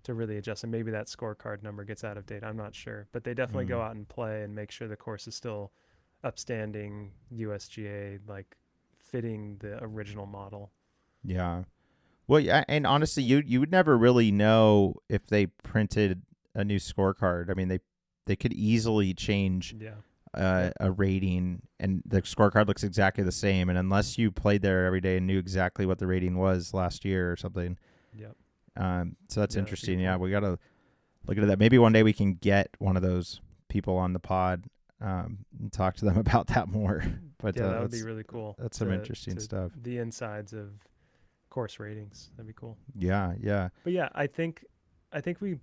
really adjust, and maybe that scorecard number gets out of date. I'm not sure, but they definitely go out and play and make sure the course is still upstanding USGA, like fitting the original model. Yeah. Well, yeah, and honestly, you would never really know if they printed a new scorecard. I mean, they could easily change a rating, and the scorecard looks exactly the same. And unless you played there every day and knew exactly what the rating was last year or something. Yep. So that's interesting. Yeah, we gotta look at that. Maybe one day we can get one of those people on the pod and talk to them about that more. But yeah, that would be really cool. That's some interesting stuff. The insides of course ratings. That'd be cool. Yeah, yeah. But yeah, I think we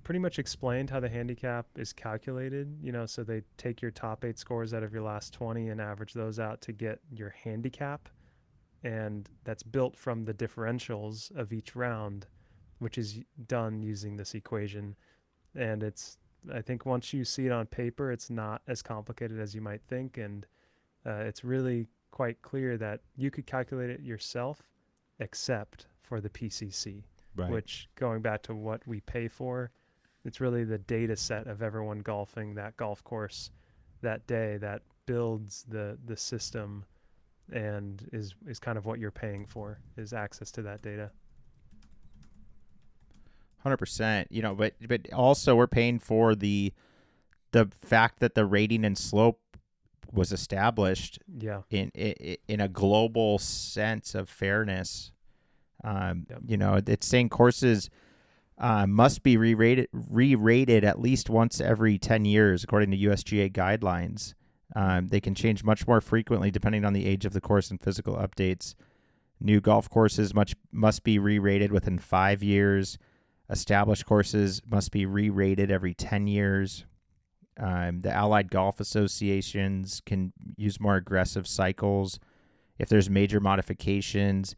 pretty much explained how the handicap is calculated. So they take your top 8 scores out of your last 20 and average those out to get your handicap, and that's built from the differentials of each round, which is done using this equation. And I think once you see it on paper, it's not as complicated as you might think, and it's really quite clear that you could calculate it yourself, except for the PCC. Right. Which, going back to what we pay for, it's really the data set of everyone golfing that golf course that day that builds the system, and is kind of what you're paying for, is access to that data. 100%. But also we're paying for the fact that the rating and slope was established. Yeah. In a global sense of fairness. Yep. It's saying courses must be re-rated at least once every 10 years, according to USGA guidelines. They can change much more frequently depending on the age of the course and physical updates. New golf courses must be re-rated within 5 years. Established courses must be re-rated every 10 years. The Allied Golf Associations can use more aggressive cycles if there's major modifications,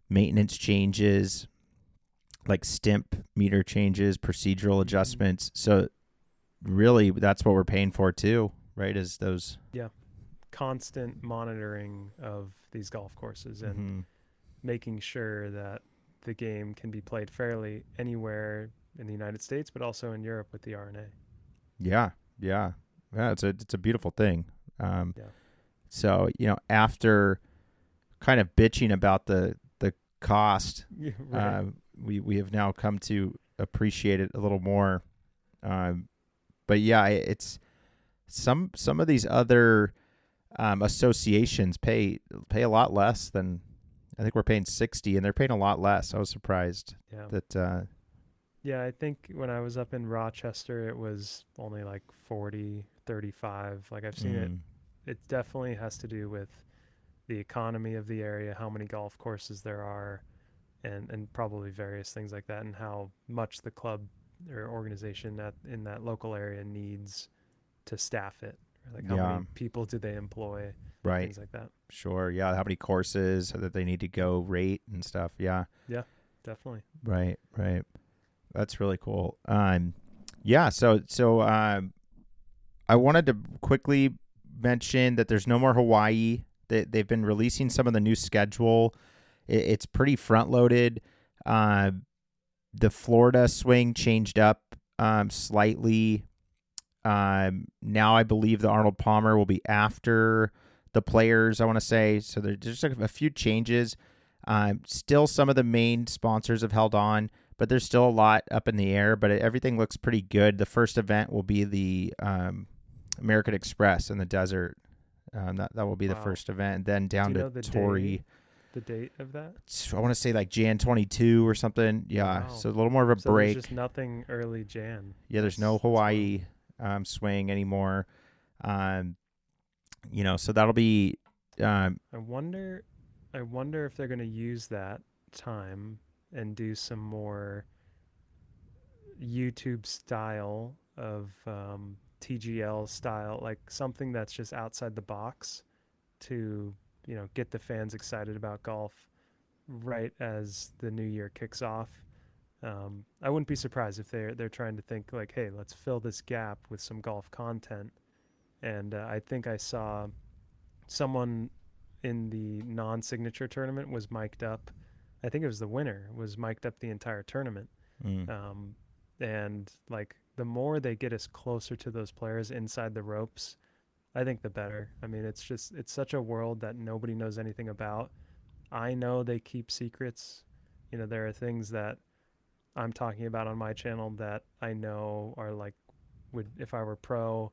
maintenance changes, like stimp meter changes, procedural adjustments. So really that's what we're paying for too, right? Is those constant monitoring of these golf courses and making sure that the game can be played fairly anywhere in the United States, but also in Europe with the RNA. Yeah. It's a beautiful thing. So after kind of bitching about the cost, right. We have now come to appreciate it a little more. But yeah, it's some of these other associations pay a lot less than, I think we're paying 60 and they're paying a lot less. I was surprised that. Yeah, I think when I was up in Rochester, it was only like 40, 35. Like I've seen it. It definitely has to do with the economy of the area, how many golf courses there are, and probably various things like that, and how much the club or organization in that local area needs to staff it. Like how many people do they employ? Right. Things like that. Sure. Yeah. How many courses that they need to go rate and stuff. Yeah. Yeah, definitely. Right. That's really cool. So I wanted to quickly mention that there's no more Hawaii. They've been releasing some of the new schedule. It's pretty front loaded. The Florida swing changed up slightly. Now I believe the Arnold Palmer will be after the Players, I want to say. So there's just a few changes. Still some of the main sponsors have held on, but there's still a lot up in the air, but everything looks pretty good. The first event will be the American Express in the desert. That will be the first event. And then down to Torrey. The date of that? I want to say like Jan 22 or something. Yeah. Wow. So a little more of a break. There's just nothing early Jan. Yeah, there's no Hawaii swing anymore. So that'll be. I wonder if they're going to use that time and do some more YouTube style of TGL style, like something that's just outside the box to get the fans excited about golf right as the new year kicks off. I wouldn't be surprised if they're trying to think like, hey, let's fill this gap with some golf content. And I think I saw someone in the non-signature tournament was mic'd up. I think it was the winner was mic'd up the entire tournament. And like the more they get us closer to those players inside the ropes, I think the better. I mean, it's such a world that nobody knows anything about. I know they keep secrets. There are things that I'm talking about on my channel that I know are like, if I were pro,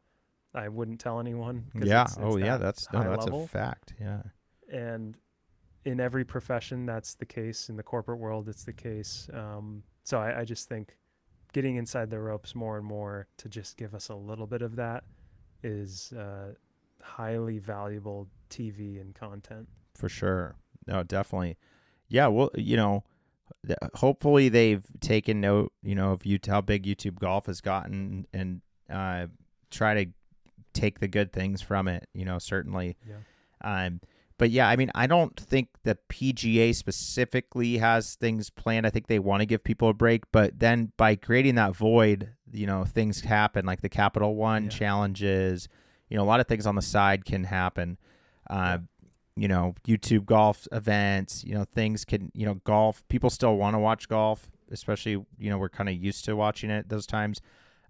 I wouldn't tell anyone. Yeah. That's a fact. Yeah. And in every profession, that's the case. In the corporate world, it's the case. So I just think getting inside the ropes more and more to just give us a little bit of that is highly valuable TV and content. For sure. No, definitely. Yeah, well, hopefully they've taken note, of how big YouTube Golf has gotten and try to take the good things from it, certainly. Yeah. But yeah, I mean, I don't think the PGA specifically has things planned. I think they want to give people a break, but then by creating that void, things happen like the Capital One challenges, a lot of things on the side can happen. YouTube golf events, things can, golf, people still want to watch golf, especially, we're kind of used to watching it those times.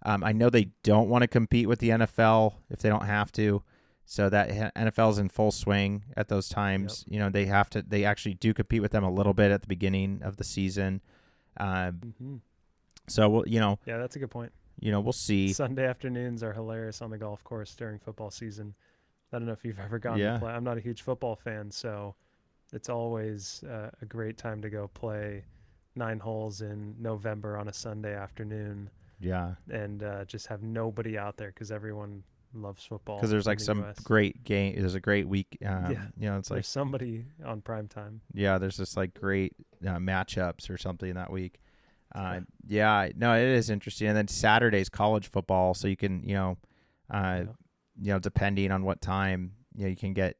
I know they don't want to compete with the NFL if they don't have to. So that NFL's in full swing at those times. Yep. They actually do compete with them a little bit at the beginning of the season. So we'll, yeah, that's a good point. We'll see. Sunday afternoons are hilarious on the golf course during football season. I don't know if you've ever gotten to play. I'm not a huge football fan, so it's always a great time to go play 9 holes in November on a Sunday afternoon. Yeah. And just have nobody out there because everyone loves football. Because there's like some US. Great game. There's a great week. It's like there's somebody on prime time. Yeah, there's just like great matchups or something that week. No, it is interesting. And then Saturday's college football, so you can, depending on what time, you can get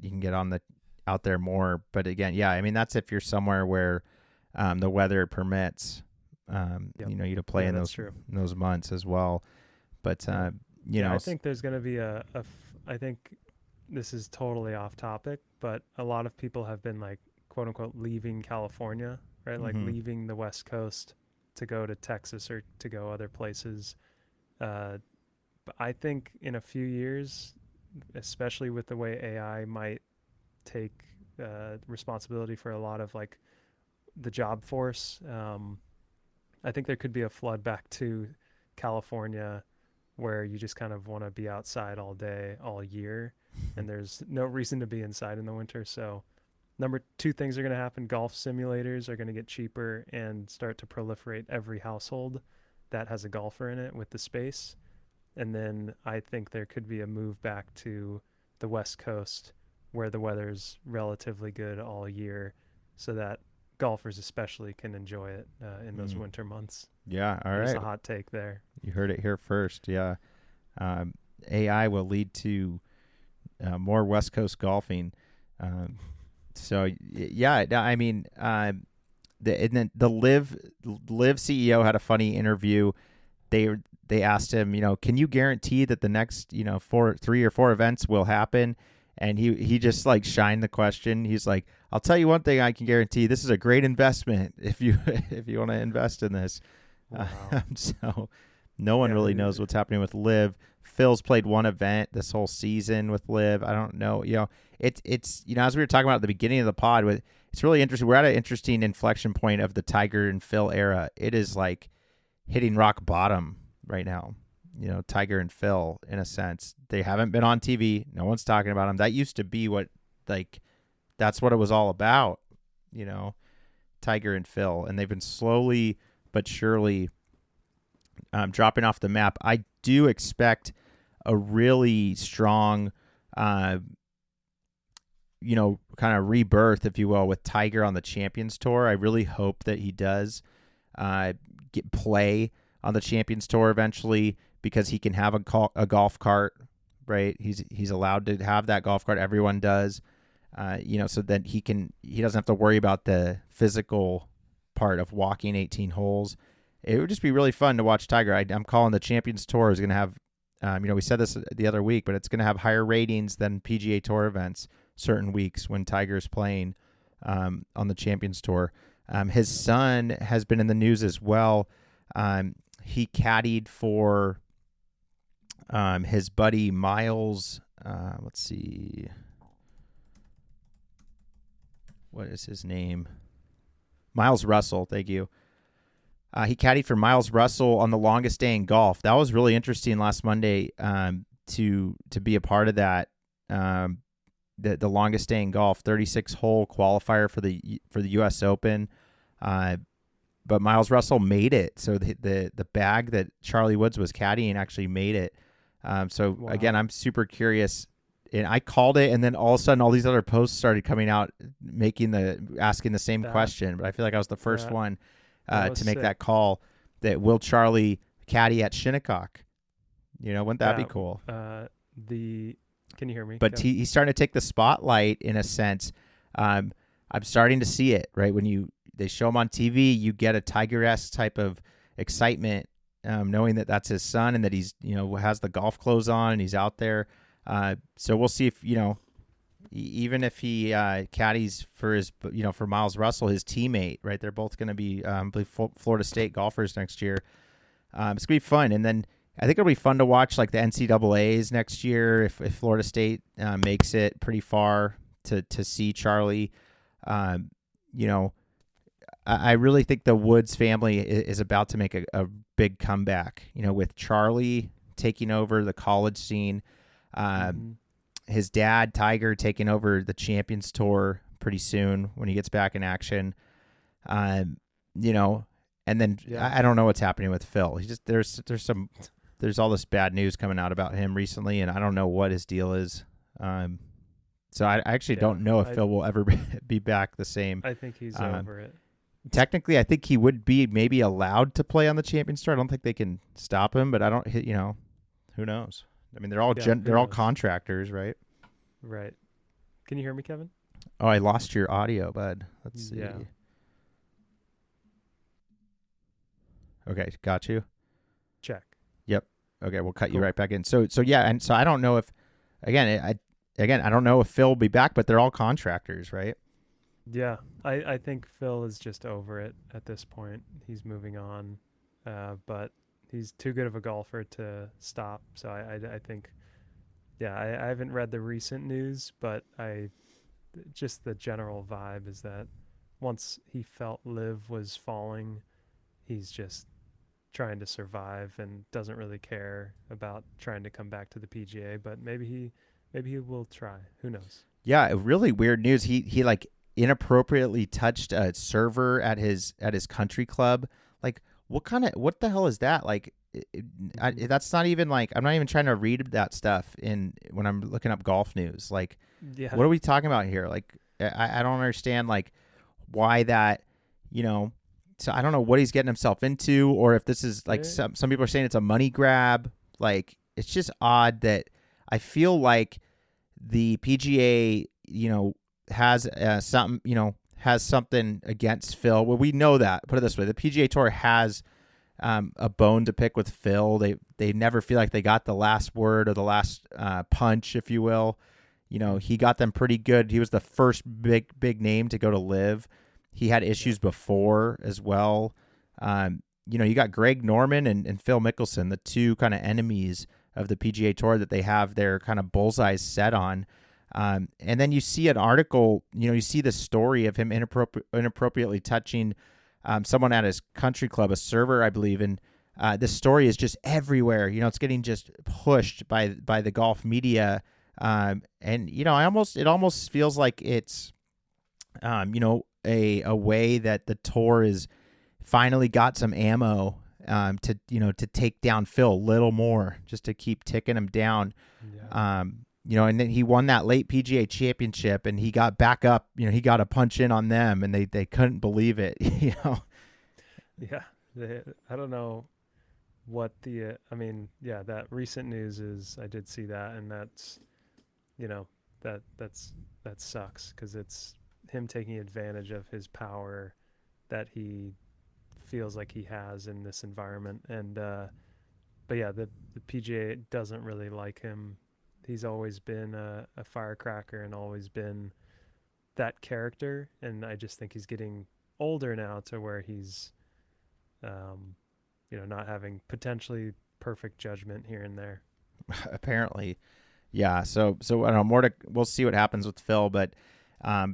out there more. But again, I mean, that's if you're somewhere where the weather permits, you to play in those months as well. But I think there's going to be I think this is totally off topic, but a lot of people have been like, quote unquote, leaving California, right? Like leaving the West Coast to go to Texas or to go other places. But I think in a few years, especially with the way AI might take responsibility for a lot of like the job force, I think there could be a flood back to California where you just kind of want to be outside all day, all year, and there's no reason to be inside in the winter. So number 2 things are going to happen. Golf simulators are going to get cheaper and start to proliferate every household that has a golfer in it with the space. And then I think there could be a move back to the West Coast where the weather's relatively good all year so that golfers especially can enjoy it in those winter months. Yeah, all right. There's a hot take there. You heard it here first. Yeah. AI will lead to more West Coast golfing. So yeah, I mean, the Live CEO had a funny interview. They asked him, can you guarantee that the next 3 or 4 events will happen? And he just like shined the question. He's like, I'll tell you one thing I can guarantee. This is a great investment if you want to invest in this. Wow. So no one really knows what's happening with Live. Phil's played one event this whole season with Live. I don't know. It's as we were talking about at the beginning of the pod, it's really interesting. We're at an interesting inflection point of the Tiger and Phil era. It is like hitting rock bottom right now. Tiger and Phil, in a sense, they haven't been on TV. No one's talking about them. That used to be that's what it was all about, Tiger and Phil. And they've been slowly but surely dropping off the map. I do expect a really strong, kind of rebirth, if you will, with Tiger on the Champions Tour. I really hope that he does play on the Champions Tour eventually, because he can have a golf cart, right? He's allowed to have that golf cart. Everyone does, so that he doesn't have to worry about the physical part of walking 18 holes. It would just be really fun to watch Tiger. I'm calling the Champions Tour is going to have, we said this the other week, but it's going to have higher ratings than PGA Tour events certain weeks when Tiger's playing on the Champions Tour. His son has been in the news as well. He caddied for his buddy Miles. Let's see. What is his name? Miles Russell. Thank you. He caddied for Miles Russell on the longest day in golf. That was really interesting last Monday to be a part of that. The longest day in golf, 36 hole qualifier for the U.S. Open. but Miles Russell made it. So the bag that Charlie Woods was caddying actually made it. So again, I'm super curious, and I called it, and then all of a sudden, all these other posts started coming out, asking the same question. But I feel like I was the first one to make that call. That will Charlie caddy at Shinnecock? Wouldn't that be cool? Can you hear me? But he's starting to take the spotlight in a sense. I'm starting to see it, right? When they show him on TV, you get a Tiger-esque type of excitement, knowing that that's his son and that he's, has the golf clothes on and he's out there. So we'll see if, even if he caddies for for Miles Russell, his teammate, right? They're both going to be Florida State golfers next year. It's going to be fun. And then I think it'll be fun to watch like the NCAAs next year if Florida State makes it pretty far to see Charlie. I really think the Woods family is about to make a big comeback, with Charlie taking over the college scene. His dad, Tiger, taking over the Champions Tour pretty soon when he gets back in action. And then I don't know what's happening with Phil. He just there's all this bad news coming out about him recently, and I don't know what his deal is. So I actually don't know if Phil will ever be back the same. I think he's over it. Technically, I think he would be maybe allowed to play on the Champions Tour. I don't think they can stop him, but I don't. Who knows? I mean, they're all contractors, right? Right. Can you hear me, Kevin? Oh, I lost your audio, bud. Let's see. Yeah. Okay, got you. Check. Yep. Okay, we'll cut you right back in. So yeah, and so I don't know if, I don't know if Phil will be back, but they're all contractors, right? Yeah, I think Phil is just over it at this point. He's moving on, but he's too good of a golfer to stop. So I think, I haven't read the recent news, but just the general vibe is that once he felt Liv was falling, he's just trying to survive and doesn't really care about trying to come back to the PGA. But maybe he will try. Who knows? Yeah, really weird news. He like inappropriately touched a server at his country club. Like, what the hell is that? Like, that's not even like, I'm not even trying to read that stuff when I'm looking up golf news. Like, what are we talking about here? Like, I don't understand like why that, so I don't know what he's getting himself into, or if this is like some people are saying it's a money grab. Like, it's just odd that I feel like the PGA, has something against Phil. Well, we know that. Put it this way: the PGA Tour has a bone to pick with Phil. They never feel like they got the last word or the last punch, if you will. He got them pretty good. He was the first big name to go to Live. He had issues before as well. You got Greg Norman and Phil Mickelson, the two kind of enemies of the PGA Tour that they have their kind of bullseyes set on. And then you see an article, you see the story of him inappropriately touching someone at his country club, a server, I believe. And this story is just everywhere. It's getting just pushed by the golf media. And, it almost feels like it's, a way that the tour is finally got some ammo to take down Phil a little more, just to keep ticking him down. And then he won that late PGA championship, and he got back up. He got a punch in on them, and they couldn't believe it. Yeah, I don't know what that recent news is. I did see that, and that's, that sucks because it's him taking advantage of his power that he feels like he has in this environment. And but yeah, the PGA doesn't really like him. He's always been a firecracker and always been that character, and I just think he's getting older now to where he's not having potentially perfect judgment here and there. Apparently. Yeah, so I don't know, we'll see what happens with Phil, but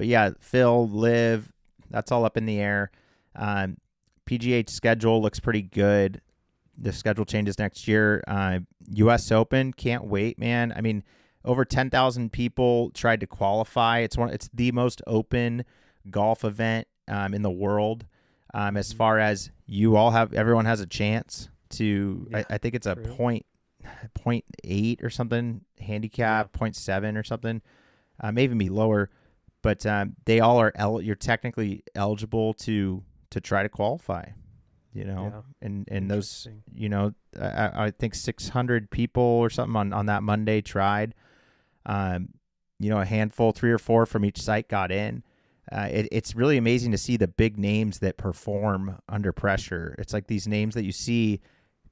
yeah, Phil, Liv, that's all up in the air. PGA schedule looks pretty good. The schedule changes next year. U.S. Open, can't wait, man. I mean, over 10,000 people tried to qualify. It's the most open golf event in the world. As far as everyone has a chance to. I think it's a true. 0.8 or something handicap, 0.7 or something. May even be lower, but they all are. You're technically eligible to try to qualify. And those, I think 600 people or something on that Monday tried. A handful, 3 or 4 from each site got in. It's really amazing to see the big names that perform under pressure. It's like these names that you see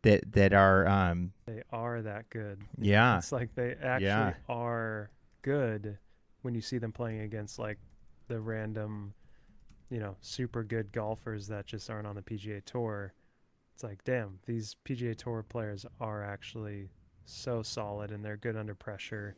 that are they are that good. Yeah, it's like they actually are good when you see them playing against like the random, super good golfers that just aren't on the PGA Tour. It's like, damn, these PGA Tour players are actually so solid and they're good under pressure.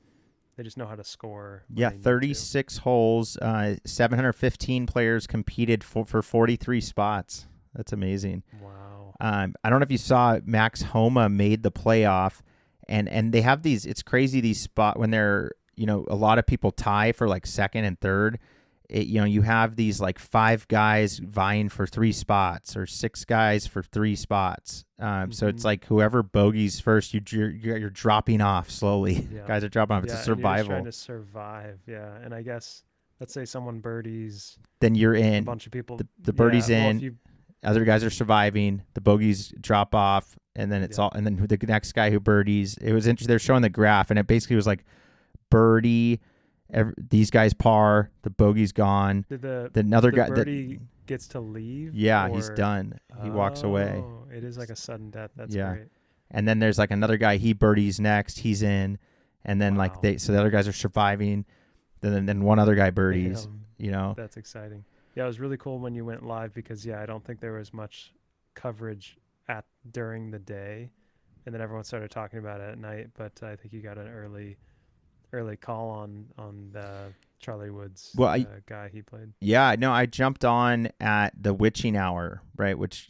They just know how to score. 36 holes, 715 players competed for 43 spots. That's amazing. Wow. I don't know if you saw Max Homa made the playoff, and they have these. It's crazy, these spot when they're a lot of people tie for like second and third. You have these like 5 guys vying for 3 spots or 6 guys for 3 spots. So it's like whoever bogeys first, you're dropping off slowly. Yeah. Guys are dropping off. It's a survival. And you're just trying to survive. Yeah, and I guess let's say someone birdies, then you're in. A bunch of people. The birdie's in. Other guys are surviving. The bogeys drop off, and then it's all. And then the next guy who birdies. It was interesting. They're showing the graph, and it basically was like birdie. These guys par, the bogey's gone. Another guy birdie gets to leave. Yeah, he's done. He walks away. It is like a sudden death. That's great. And then there's like another guy. He birdies next. He's in, and then so the other guys are surviving. Then one other guy birdies. That's exciting. Yeah, it was really cool when you went live because I don't think there was much coverage during the day, and then everyone started talking about it at night. But I think you got an early call on the Charlie Woods guy he played. Yeah, no, I jumped on at the witching hour, right? Which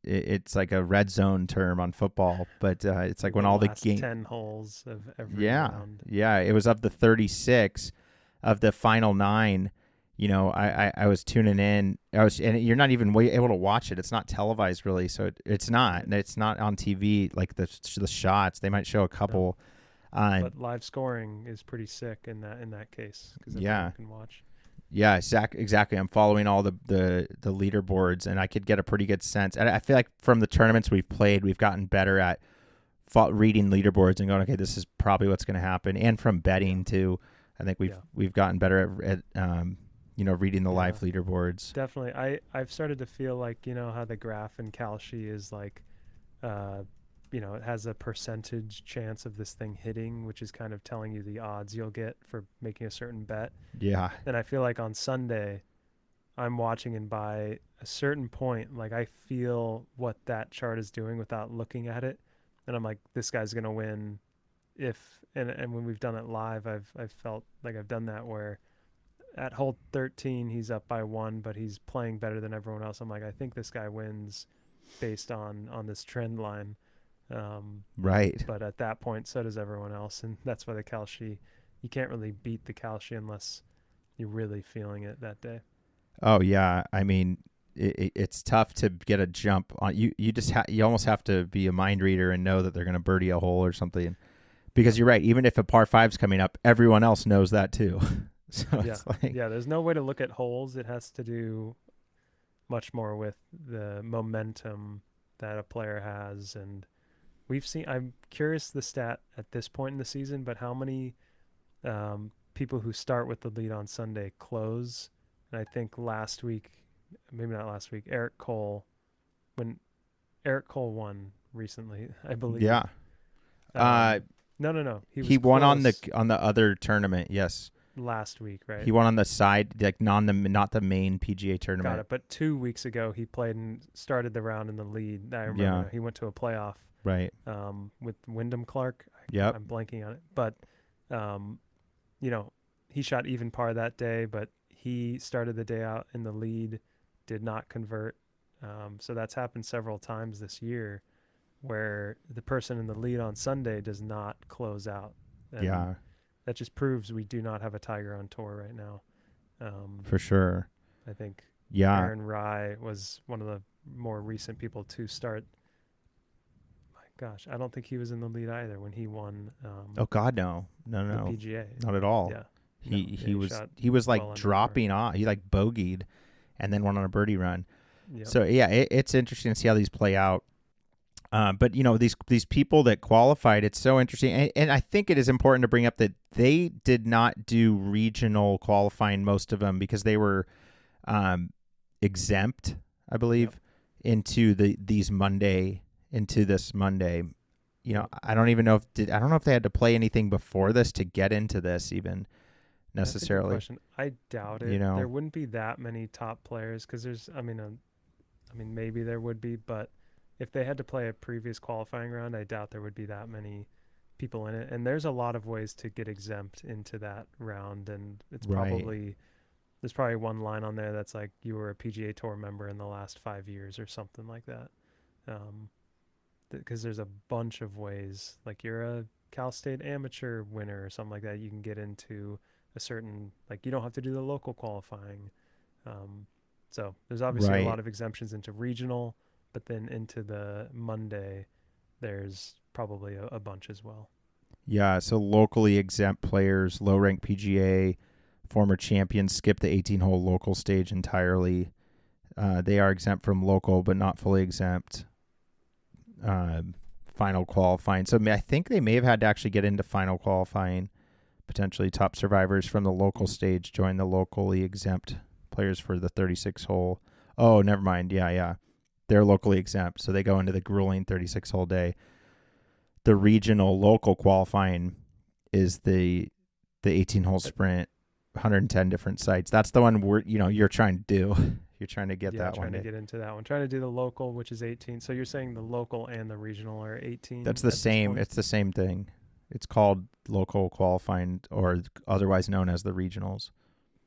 it's like a red zone term on football, but it's like when all the last 10 holes of every round. Yeah, it was of the 36 of the final 9. I was tuning in. And you're not even able to watch it. It's not televised really, so it's not. It's not on TV like the shots. They might show a couple. No. But live scoring is pretty sick in that case because everyone can watch. Yeah, exactly. I'm following all the leaderboards, and I could get a pretty good sense. And I feel like from the tournaments we've played, we've gotten better at reading leaderboards and going, okay, this is probably what's going to happen. And from betting too, I think we've gotten better at reading the live leaderboards. Definitely. I've started to feel like how the graph in Kalshi is like, it has a percentage chance of this thing hitting, which is kind of telling you the odds you'll get for making a certain bet. Yeah. And I feel like on Sunday, I'm watching, and by a certain point, like I feel what that chart is doing without looking at it. And I'm like, this guy's going to win and when we've done it live, I've felt like I've done that where at hole 13, he's up by 1, but he's playing better than everyone else. I'm like, I think this guy wins based on this trend line. Right. But at that point, so does everyone else. And that's why the Kalshi, you can't really beat the Kalshi unless you're really feeling it that day. Oh, yeah. I mean, it's tough to get a jump on you. You just you almost have to be a mind reader and know that they're going to birdie a hole or something. Because you're right. Even if a par 5's coming up, everyone else knows that too. So it's like, there's no way to look at holes. It has to do much more with the momentum that a player has. And I'm curious the stat at this point in the season, but how many people who start with the lead on Sunday close? And I think Eric Cole won recently, I believe. Yeah. No. He won close on the other tournament. Yes. Last week, right? He won on the side, like not the main PGA tournament. Got it. But 2 weeks ago, he played and started the round in the lead. I remember he went to a playoff, right? With Wyndham Clark. Yep. I'm blanking on it, but he shot even par that day, but he started the day out in the lead, did not convert. So that's happened several times this year, where the person in the lead on Sunday does not close out. And that just proves we do not have a Tiger on tour right now. For sure. I think Yeah. Aaron Rye was one of the more recent people to start. My gosh, I don't think he was in the lead either when he won Oh God, no, the no, PGA. not at all. Yeah, no, He yeah, he he was shot he was well like under par. dropping off. He like bogeyed, and then went on a birdie run. Yep. So yeah, it's interesting to see how these play out. But these people that qualified, it's so interesting, and I think it is important to bring up that they did not do regional qualifying, most of them, because they were exempt, I believe, Yep. into this Monday. Yep. I don't even know I don't know if they had to play anything before this to get into this even That's a good necessarily. question. I doubt You it. know, There wouldn't be that many top players because I mean, maybe there would be, but if they had to play a previous qualifying round, I doubt there would be that many people in it. And there's a lot of ways to get exempt into that round, and right? there's probably one line on there that's like you were a PGA Tour member in the last 5 years or something like that. Because there's a bunch of ways, like you're a Cal State amateur winner or something like that, you can get into a certain, like you don't have to do the local qualifying. Um, so there's obviously a Right. lot of exemptions into regional, but then into the Monday, there's probably a bunch as well. Yeah. So locally exempt players, low ranked PGA, former champions skip the 18-hole local stage entirely. They are exempt from local, but not fully exempt. Final qualifying. So I think they may have had to actually get into final qualifying. Potentially top survivors from the local stage join the locally exempt players for the 36 hole. Oh, never mind. Yeah. They're locally exempt, so they go into the grueling 36 hole day. The regional local qualifying is the 18 hole sprint, 110 different sites. That's the one you're trying to do. You're trying to get Yeah, that one trying to day. get into that one. Trying to do the local, which is 18. So you're saying the local and the regional are 18 That's the at this same. point? It's the same thing. It's called local qualifying, or otherwise known as the regionals.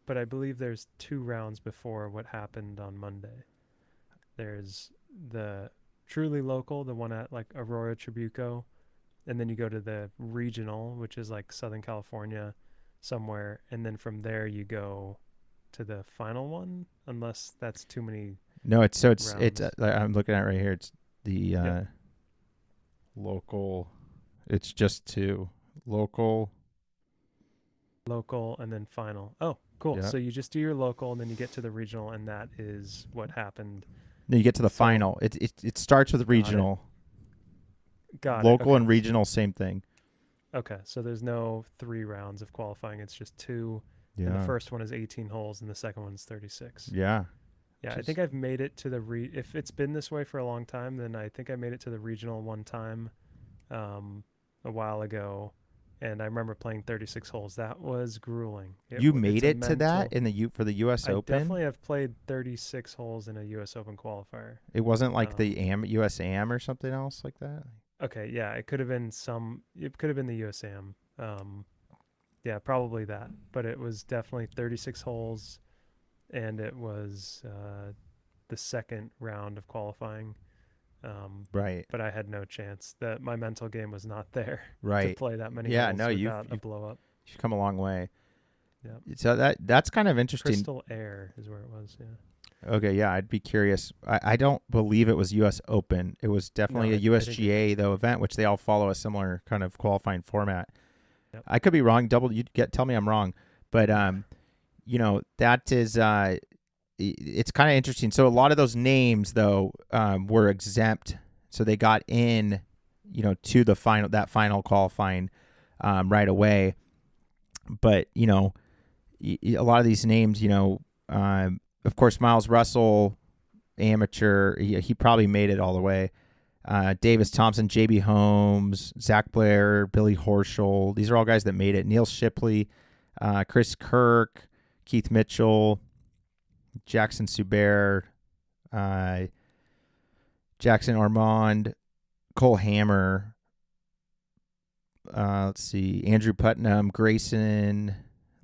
But I believe there's 2 rounds before what happened on Monday. There's the truly local, the one at like Aurora Tribuco, and then you go to the regional, which is like Southern California somewhere, and then from there you go to the final one, unless that's too many No, it's rounds. I'm looking at it right here. It's the Yep. local. It's just two local. Local and then final. Oh, cool. Yeah. So you just do your local and then you get to the regional, and that is what happened. Then you get to the So final. It starts with regional. got it. Local Okay. and regional, same thing. Okay. So there's no 3 rounds of qualifying. It's just two. And the Yeah. first one is 18 holes and the second one's 36. Yeah. Yeah, I Just think I've made it to the if it's been this way for a long time, then I think I made it to the regional one time a while ago, and I remember playing 36 holes. That was grueling. you made It's a it to that mental. in for the U.S. I Open. definitely have played 36 holes in a US Open qualifier. It wasn't like Um, the US Am or something else like that. okay, yeah, it could have been it could have been the USAM. Yeah, probably that. But it was definitely 36 holes, and it was the second round of qualifying. Right. But I had no chance. That my mental game was not there to Right. play that many Yeah. holes No, without a you've blow up. come a long way. Yeah, So that's kind of interesting. Crystal Air is where it was. Yeah. Okay, yeah, I'd be curious. I don't believe it was U.S. Open. It was definitely a I think USGA though event, which they all follow a similar kind of qualifying format. Yep. I could be wrong. Tell me I'm wrong, but that is it's kind of interesting. So a lot of those names though were exempt, so they got in, to the final qualifying right away. But a lot of these names, of course, Miles Russell, amateur, he probably made it all the way. Davis Thompson, J.B. Holmes, Zach Blair, Billy Horschel. These are all guys that made it. Neil Shipley, Chris Kirk, Keith Mitchell, Jackson Subert, Jackson Ormond, Cole Hammer. Let's see, Andrew Putnam, Grayson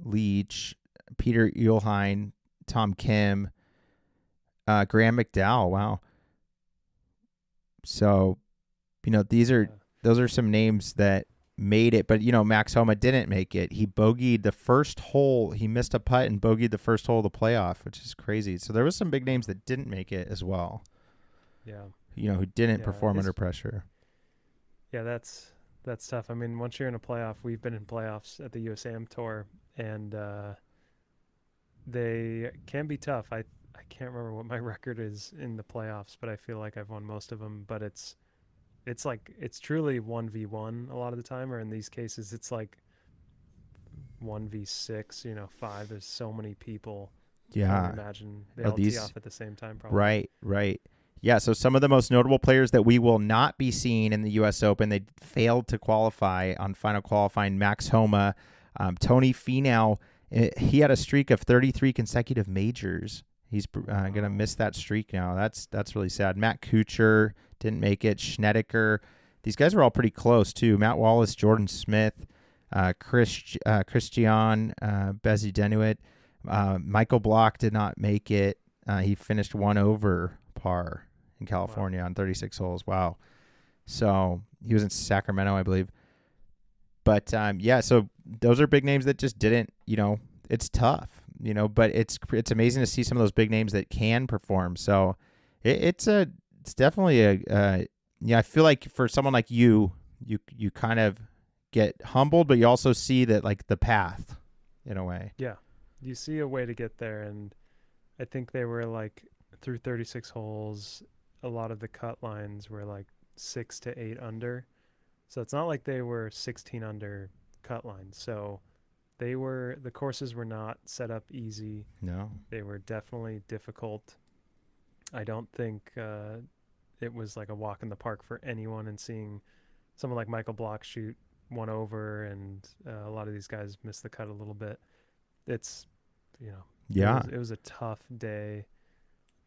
Leach, Peter Uelheim, Tom Kim, Graham McDowell. Wow. So, those are some names that made it, but Max Homa didn't make it. He bogeyed the first hole. He missed a putt and bogeyed the first hole of the playoff, which is crazy. So there was some big names that didn't make it as well. Yeah. Who didn't perform under pressure. Yeah, that's tough. I mean, once you're in a playoff, we've been in playoffs at the USAM Tour, and they can be tough. I can't remember what my record is in the playoffs, but I feel like I've won most of them. But it's truly 1v1 a lot of the time, or in these cases, it's like 1v6, 5. There's so many people. Yeah. I imagine they all tee off at the same time, probably. Right. Yeah, so some of the most notable players that we will not be seeing in the U.S. Open, they failed to qualify on final qualifying. Max Homa, Tony Finau, he had a streak of 33 consecutive majors. He's going to miss that streak now. That's really sad. Matt Kuchar didn't make it. Schnedeker. These guys were all pretty close, too. Matt Wallace, Jordan Smith, Christian Bezzy-Denuit. Michael Block did not make it. He finished 1 over par in California on 36 holes. Wow. So he was in Sacramento, I believe. But, so those are big names that just didn't, it's tough, but it's amazing to see some of those big names that can perform. So it's definitely I feel like for someone like you kind of get humbled, but you also see that like the path in a way. Yeah. You see a way to get there. And I think they were like through 36 holes, a lot of the cut lines were like 6 to 8 under. So it's not like they were 16 under cut lines. So the courses were not set up easy. No. They were definitely difficult. I don't think it was like a walk in the park for anyone, and seeing someone like Michael Block shoot 1 over and a lot of these guys miss the cut a little bit. It's, it was a tough day.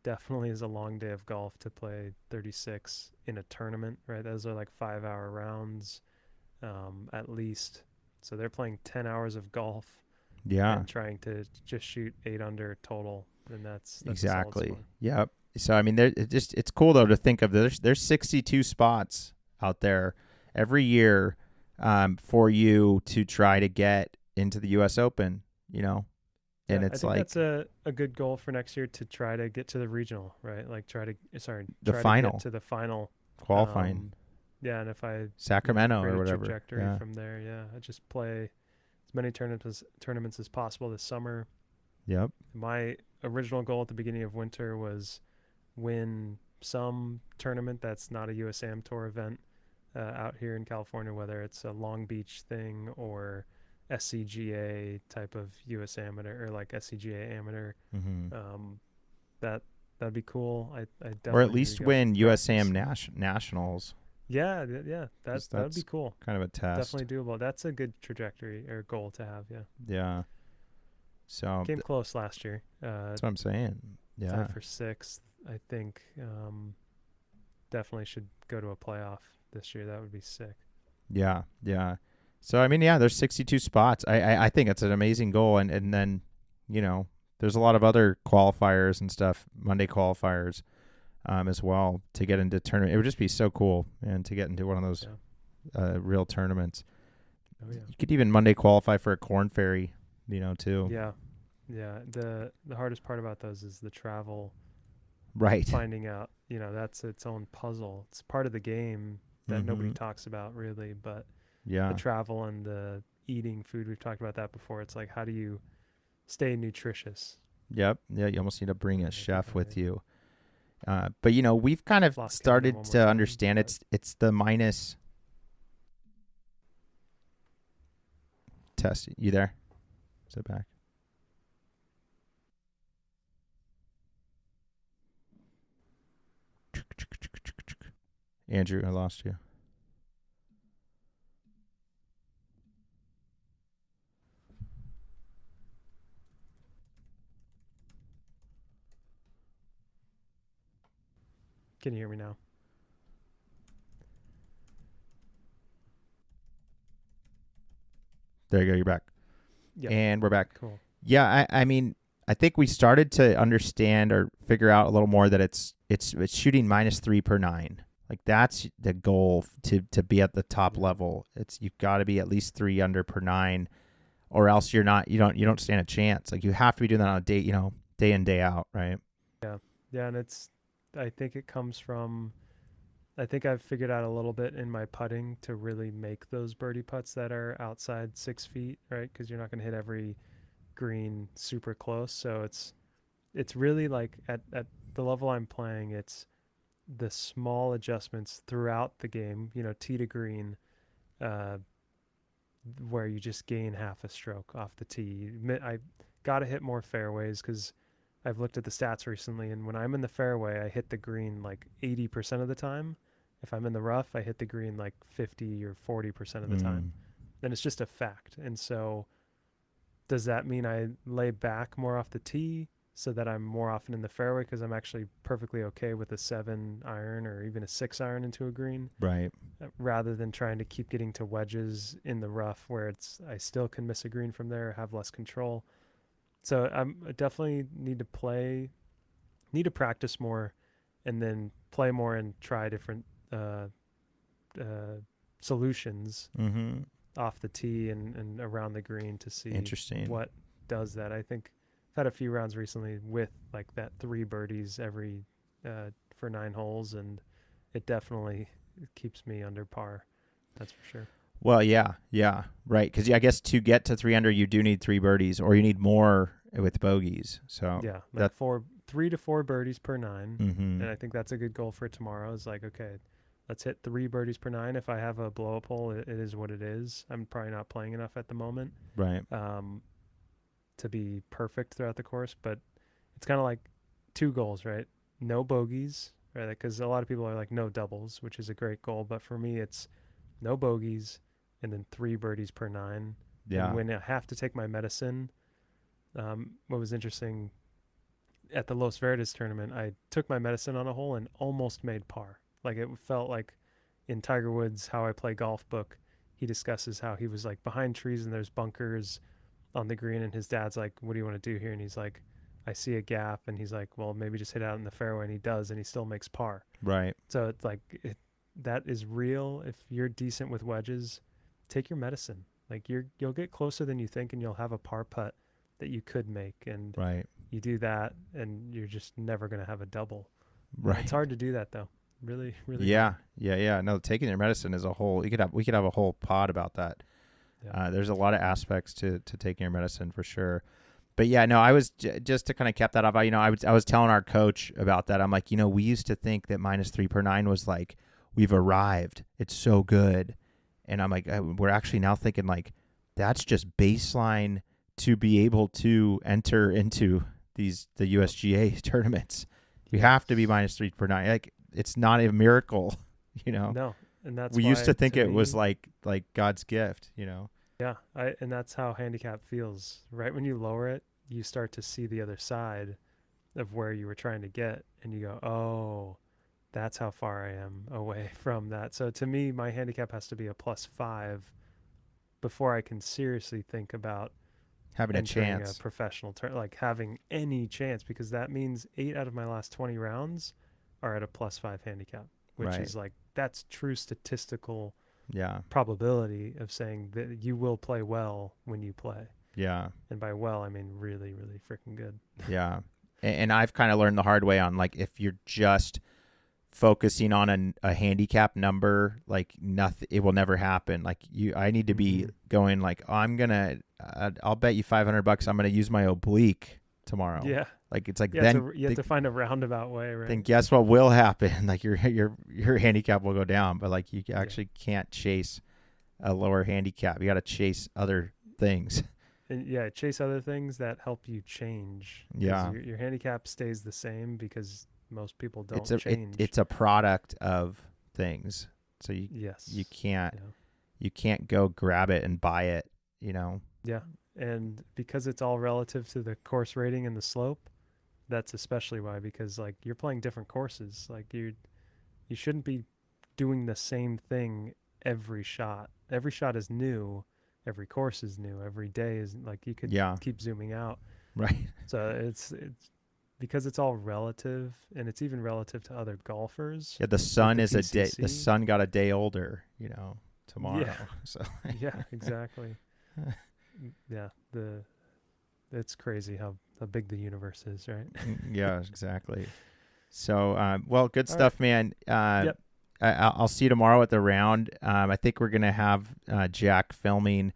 Definitely is a long day of golf to play 36 in a tournament, right? Those are like 5-hour rounds, at least. So they're playing 10 hours of golf. Yeah. And trying to just shoot 8 under total. And that's exactly. Yep. So, I mean, it's cool, though, to think of there's 62 spots out there every year for you to try to get into the U.S. Open, And yeah, it's I think that's a good goal for next year, to try to get to the regional, right? Like try to get to the final qualifying. Yeah, and if I Sacramento or whatever trajectory from there, I just play as many tournaments as possible this summer. Yep. My original goal at the beginning of winter was win some tournament that's not a USAM Tour event out here in California, whether it's a Long Beach thing or SCGA type of US Amateur or like SCGA Amateur. Mm-hmm. That'd be cool. I definitely or at least win USAM nationals. Yeah, that would be cool. Kind of a test. Definitely doable. That's a good trajectory or goal to have. Yeah. So came close last year. That's what I'm saying. Yeah. Tied for 6th. I think definitely should go to a playoff this year. That would be sick. Yeah. So, I mean, there's 62 spots. I think it's an amazing goal. And then, there's a lot of other qualifiers and stuff, Monday qualifiers as well, to get into tournament. It would just be so cool, man, to get into one of those real tournaments. Oh, yeah. You could even Monday qualify for a Corn Ferry, too. Yeah. The hardest part about those is the travel. Right. Finding out, that's its own puzzle. It's part of the game that nobody talks about really, but the travel and the eating food, we've talked about that before. It's like, how do you stay nutritious? Yep. Yeah, you almost need to bring a chef with you. But we've kind of started to understand it's the minus test. You there? Sit back. Andrew, I lost you. Can you hear me now? There you go. You're back. Yep. And we're back. Cool. Yeah, I mean, I think we started to understand or figure out a little more that it's shooting -3 per 9, Like that's the goal to be at the top level. It's you've got to be at least 3 under per 9, or else you don't stand a chance. Like you have to be doing that on a day, day in, day out, right? Yeah. Yeah, and I think it comes from I think I've figured out a little bit in my putting to really make those birdie putts that are outside 6 feet, right? Because you're not going to hit every green super close. So it's really like at the level I'm playing, it's the small adjustments throughout the game, tee to green, uh, where you just gain half a stroke off the tee. I got to hit more fairways because I've looked at the stats recently, and when I'm in the fairway, I hit the green like 80% of the time. If I'm in the rough, I hit the green like 50 or 40% of the time. And it's just a fact. And so does that mean I lay back more off the tee so that I'm more often in the fairway because I'm actually perfectly okay with a 7 iron or even a 6 iron into a green, Right. rather than trying to keep getting to wedges in the rough where I still can miss a green from there, have less control. So I definitely need to practice more, and then play more and try different uh, solutions off the tee and around the green to see Interesting. what does that. I think I've had a few rounds recently with like that 3 birdies every for 9 holes, and it definitely keeps me under par. That's for sure. Well, yeah, right. Because I guess to get to 3 under, you do need 3 birdies, or you need more with bogeys. So Yeah, like 3 to 4 birdies per 9, Mm-hmm. and I think that's a good goal for tomorrow. Is like, okay, let's hit 3 birdies per 9. If I have a blow up hole, it is what it is. I'm probably not playing enough at the moment, Right. to be perfect throughout the course, but it's kind of like 2 goals, right? No bogeys, right? Because a lot of people are like no doubles, which is a great goal, but for me, it's no bogeys and then 3 birdies per 9. Yeah. And when I have to take my medicine, what was interesting at the Los Verdes tournament, I took my medicine on a hole and almost made par. Like it felt like in Tiger Woods' How I Play Golf book, he discusses how he was like behind trees and there's bunkers on the green, and his dad's like, "What do you want to do here?" And he's like, "I see a gap," and he's like, "Well, maybe just hit out in the fairway," and he does, and he still makes par. Right. So it's like that is real. If you're decent with wedges, take your medicine. Like you'll get closer than you think, and you'll have a par putt that you could make, and Right. you do that, and you're just never going to have a double. Right. It's hard to do that though. Really, really. Yeah. hard. Yeah. No, taking your medicine is a whole. We could have a whole pod about that. Yeah. There's a lot of aspects to taking your medicine for sure. But yeah, no, I was just to kind of cap that off. I was telling our coach about that. I'm like, we used to think that -3 per 9 was like we've arrived. It's so good, and I'm like, we're actually now thinking like that's just baseline to be able to enter into the USGA tournaments. You have to be -3 per 9. Like it's not a miracle, No, and that's we why, used to think it me, was like God's gift, Yeah, and that's how handicap feels. Right when you lower it, you start to see the other side of where you were trying to get, and you go, "Oh, that's how far I am away from that." So to me, my handicap has to be a +5 before I can seriously think about having a entering a chance. professional like having any chance, because that means 8 out of my last 20 rounds are at a +5 handicap, which Right. is like that's true statistical Yeah. probability of saying that you will play well when you play. Yeah. And by well, I mean really, really freaking good. Yeah. And I've kind of learned the hard way on like if you're just focusing on a handicap number, like nothing, it will never happen. Like I need to be going like, oh, I'll bet you $500 I'm gonna use my oblique tomorrow. Yeah. Like it's like then you have to find a roundabout way, right? Then guess what will happen? Like your handicap will go down, but like you actually can't chase a lower handicap. You got to chase other things. And chase other things that help you change. Yeah. Your handicap stays the same because most people don't change. It's a product of things. So you can't go grab it and buy it, Yeah. And because it's all relative to the course rating and the slope, that's especially why, because like you're playing different courses. Like you shouldn't be doing the same thing every shot. Every shot is new. Every course is new. Every day is like you could keep zooming out. Right. So it's because it's all relative, and it's even relative to other golfers. Yeah, the sun like is a day. The PCC. sun got a day older, tomorrow. Yeah. So Yeah, exactly. Yeah, it's crazy how big the universe is, right? yeah, exactly. So, well, good All stuff, man. Yep. I'll see you tomorrow at the round. I think we're gonna have Jack filming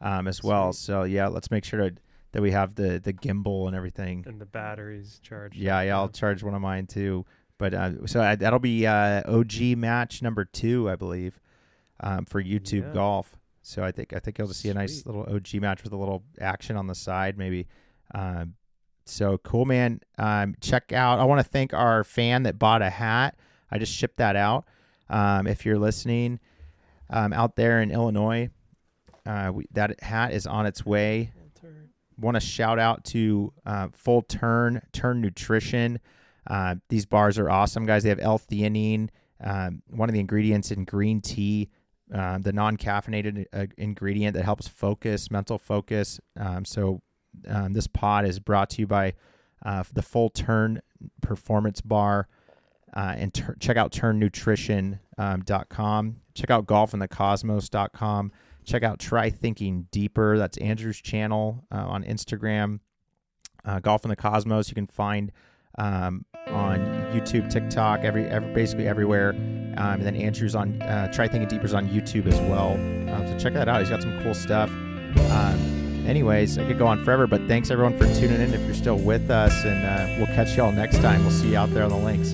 as well. Sweet. So yeah, let's make sure that we have the gimbal and everything. And the batteries charged. Yeah, I'll charge one of mine too. But that'll be OG match number 2, I believe, for YouTube Golf. So I think you'll just see a nice little OG match with a little action on the side, maybe. So cool, man. Check out. I want to thank our fan that bought a hat. I just shipped that out. If you're listening out there in Illinois, that hat is on its way. Want to shout out to Full Turn Nutrition. These bars are awesome, guys. They have L-theanine, one of the ingredients in green tea, the non-caffeinated ingredient that helps mental focus. So this pod is brought to you by the Full Turn Performance Bar. And check out turnnutrition.com. Check out golfinthecosmos.com. Check out Try Thinking Deeper. That's Andrew's channel on Instagram. Golf in the Cosmos you can find on YouTube, TikTok, basically everywhere. And then Andrew's on Try Thinking Deeper's on YouTube as well. So check that out. He's got some cool stuff. Anyways, I could go on forever, but thanks everyone for tuning in if you're still with us, and we'll catch y'all next time. We'll see you out there on the links.